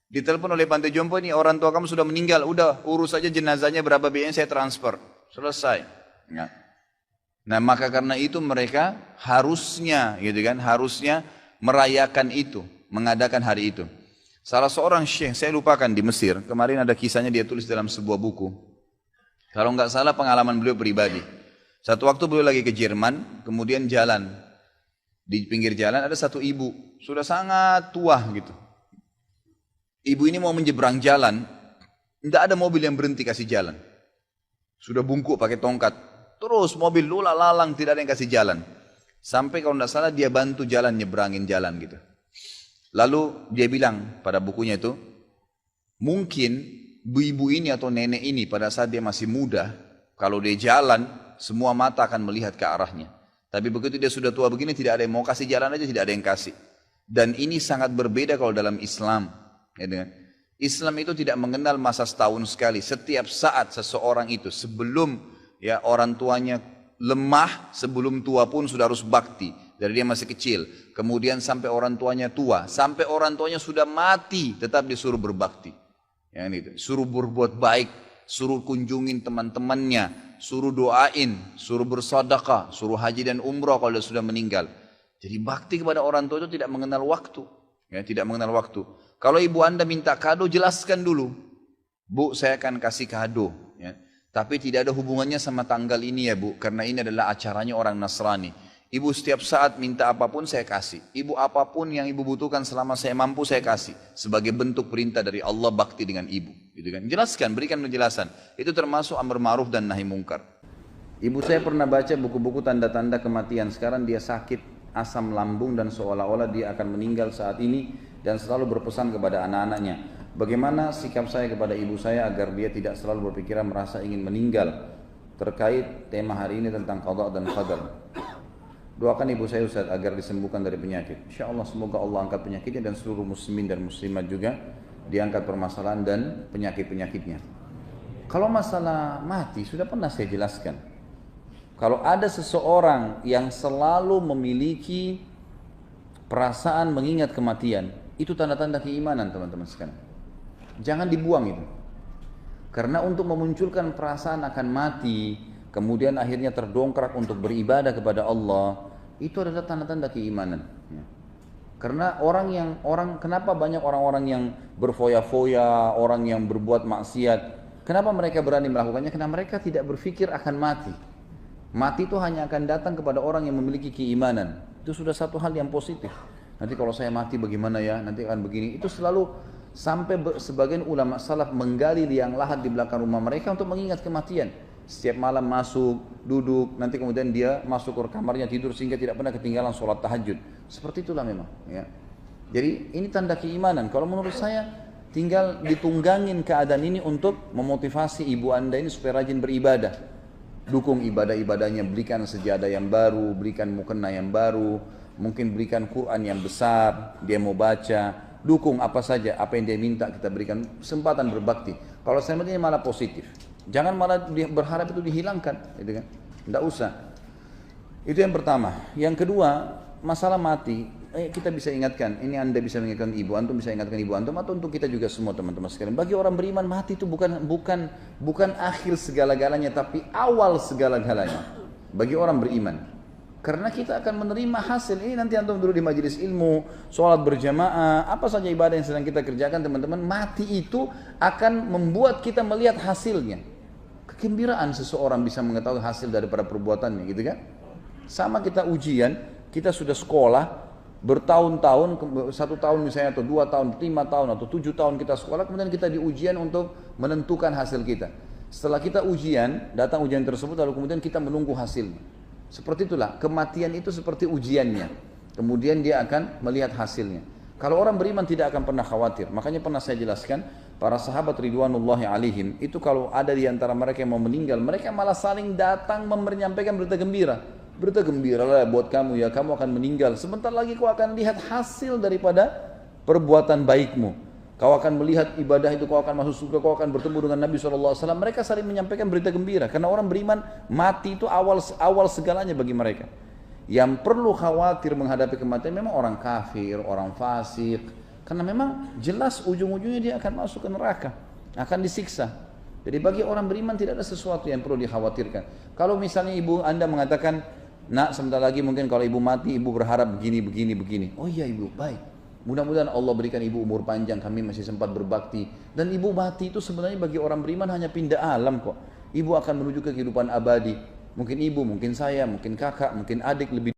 Ditelepon oleh panti jompo, ini orang tua kamu sudah meninggal, udah urus saja jenazahnya berapa biayanya saya transfer. Selesai. Ya. Nah maka karena itu mereka harusnya gitu kan, harusnya merayakan itu, mengadakan hari itu. Salah seorang syekh, saya lupakan di Mesir, kemarin ada kisahnya dia tulis dalam sebuah buku. Kalau nggak salah pengalaman beliau pribadi. Satu waktu beliau lagi ke Jerman, kemudian jalan. Di pinggir jalan ada satu ibu, sudah sangat tua gitu. Ibu ini mau menyeberang jalan, Tidak ada mobil yang berhenti kasih jalan. Sudah bungkuk pakai tongkat. Terus mobil lula lalang, tidak ada yang kasih jalan. Sampai kalau tidak salah dia bantu jalan, nyebrangin jalan gitu. Lalu dia bilang pada bukunya itu, mungkin ibu ini atau nenek ini pada saat dia masih muda, kalau dia jalan, semua mata akan melihat ke arahnya. Tapi begitu dia sudah tua begini, tidak ada yang mau kasih jalan aja, tidak ada yang kasih. Dan ini sangat berbeda kalau dalam Islam. Ya, dengan Islam itu tidak mengenal masa setahun sekali. Setiap saat seseorang itu sebelum ya orang tuanya lemah, sebelum tua pun sudah harus bakti. Dari dia masih kecil, kemudian sampai orang tuanya tua, sampai orang tuanya sudah mati, tetap disuruh berbakti. Yang itu, suruh berbuat baik, suruh kunjungin teman-temannya, suruh doain, suruh bersedekah, suruh haji dan umrah kalau dia sudah meninggal. Jadi bakti kepada orang tua itu tidak mengenal waktu, ya, tidak mengenal waktu. Kalau ibu anda minta kado, jelaskan dulu, Bu, saya akan kasih kado, ya. Tapi tidak ada hubungannya sama tanggal ini ya Bu, karena ini adalah acaranya orang Nasrani. Ibu setiap saat minta apapun saya kasih. Ibu apapun yang ibu butuhkan selama saya mampu saya kasih. Sebagai bentuk perintah dari Allah bakti dengan ibu. Gitu kan? Jelaskan, berikan penjelasan. Itu termasuk amar ma'ruf dan nahi mungkar. Ibu saya pernah baca buku-buku tanda-tanda kematian. Sekarang dia sakit asam lambung dan seolah-olah dia akan meninggal saat ini. Dan selalu berpesan kepada anak-anaknya. Bagaimana sikap saya kepada ibu saya agar dia tidak selalu berpikiran merasa ingin meninggal. Terkait tema hari ini tentang qada dan qadar. Doakan ibu saya Ustaz agar disembuhkan dari penyakit. Insya Allah semoga Allah angkat penyakitnya dan seluruh muslimin dan muslimat juga diangkat permasalahan dan penyakit-penyakitnya. Kalau masalah mati sudah pernah saya jelaskan. Kalau ada seseorang yang selalu memiliki perasaan mengingat kematian, itu tanda-tanda keimanan teman-teman sekalian. Jangan dibuang itu. Karena untuk memunculkan perasaan akan mati, kemudian akhirnya terdongkrak untuk beribadah kepada Allah, itu adalah tanda-tanda keimanan. Karena kenapa banyak orang-orang yang berfoya-foya, orang yang berbuat maksiat, kenapa mereka berani melakukannya? Karena mereka tidak berpikir akan mati. Mati itu hanya akan datang kepada orang yang memiliki keimanan. Itu sudah satu hal yang positif. Nanti kalau saya mati bagaimana ya? Nanti akan begini. Itu selalu sampai sebagian ulama salaf menggali liang lahat di belakang rumah mereka untuk mengingat kematian. Setiap malam masuk, duduk, nanti kemudian dia masuk ke kamarnya tidur sehingga tidak pernah ketinggalan sholat tahajud. Seperti itulah memang. Ya. Jadi ini tanda keimanan. Kalau menurut saya tinggal ditunggangin keadaan ini untuk memotivasi ibu anda ini supaya rajin beribadah. Dukung ibadah-ibadahnya, berikan sejadah yang baru, berikan mukena yang baru, mungkin berikan Quran yang besar, dia mau baca, dukung apa saja, apa yang dia minta kita berikan kesempatan berbakti. Kalau saya ini malah positif. Jangan malah berharap itu dihilangkan, gitu kan? Tidak usah. Itu yang pertama. Yang kedua, masalah mati. Kita bisa ingatkan. Ini anda bisa mengingatkan ibu antum, bisa ingatkan ibu antum, atau untuk kita juga semua teman-teman sekalian. Bagi orang beriman mati itu bukan akhir segala-galanya, tapi awal segala-galanya. Bagi orang beriman. Karena kita akan menerima hasil. Ini nanti antum dulu di majelis ilmu, sholat berjamaah, apa saja ibadah yang sedang kita kerjakan teman-teman. Mati itu akan membuat kita melihat hasilnya. Kegembiraan seseorang bisa mengetahui hasil daripada perbuatannya, gitu kan? Sama kita ujian, kita sudah sekolah bertahun-tahun, 1 tahun misalnya, atau 2 tahun, 5 tahun, atau 7 tahun kita sekolah, kemudian kita di ujian untuk menentukan hasil kita. Setelah kita ujian, datang ujian tersebut, lalu kemudian kita menunggu hasilnya. Seperti itulah, kematian itu seperti ujiannya. Kemudian dia akan melihat hasilnya. Kalau orang beriman tidak akan pernah khawatir. Makanya pernah saya jelaskan, para sahabat ridwanullahi alaihim, itu kalau ada di antara mereka yang mau meninggal, mereka malah saling datang menyampaikan berita gembira. Berita gembira lah buat kamu ya, kamu akan meninggal. Sebentar lagi kau akan lihat hasil daripada perbuatan baikmu. Kau akan melihat ibadah itu, kau akan masuk surga, kau akan bertemu dengan Nabi SAW. Mereka saling menyampaikan berita gembira. Karena orang beriman, mati itu awal segalanya bagi mereka. Yang perlu khawatir menghadapi kematian memang orang kafir, orang fasik. Karena memang jelas ujung-ujungnya dia akan masuk ke neraka, akan disiksa. Jadi bagi orang beriman tidak ada sesuatu yang perlu dikhawatirkan. Kalau misalnya ibu anda mengatakan, nak sebentar lagi mungkin kalau ibu mati, ibu berharap begini. Oh iya ibu, baik. Mudah-mudahan Allah berikan ibu umur panjang, kami masih sempat berbakti. Dan ibu mati itu sebenarnya bagi orang beriman hanya pindah alam kok. Ibu akan menuju ke kehidupan abadi. Mungkin ibu, mungkin saya, mungkin kakak, mungkin adik lebih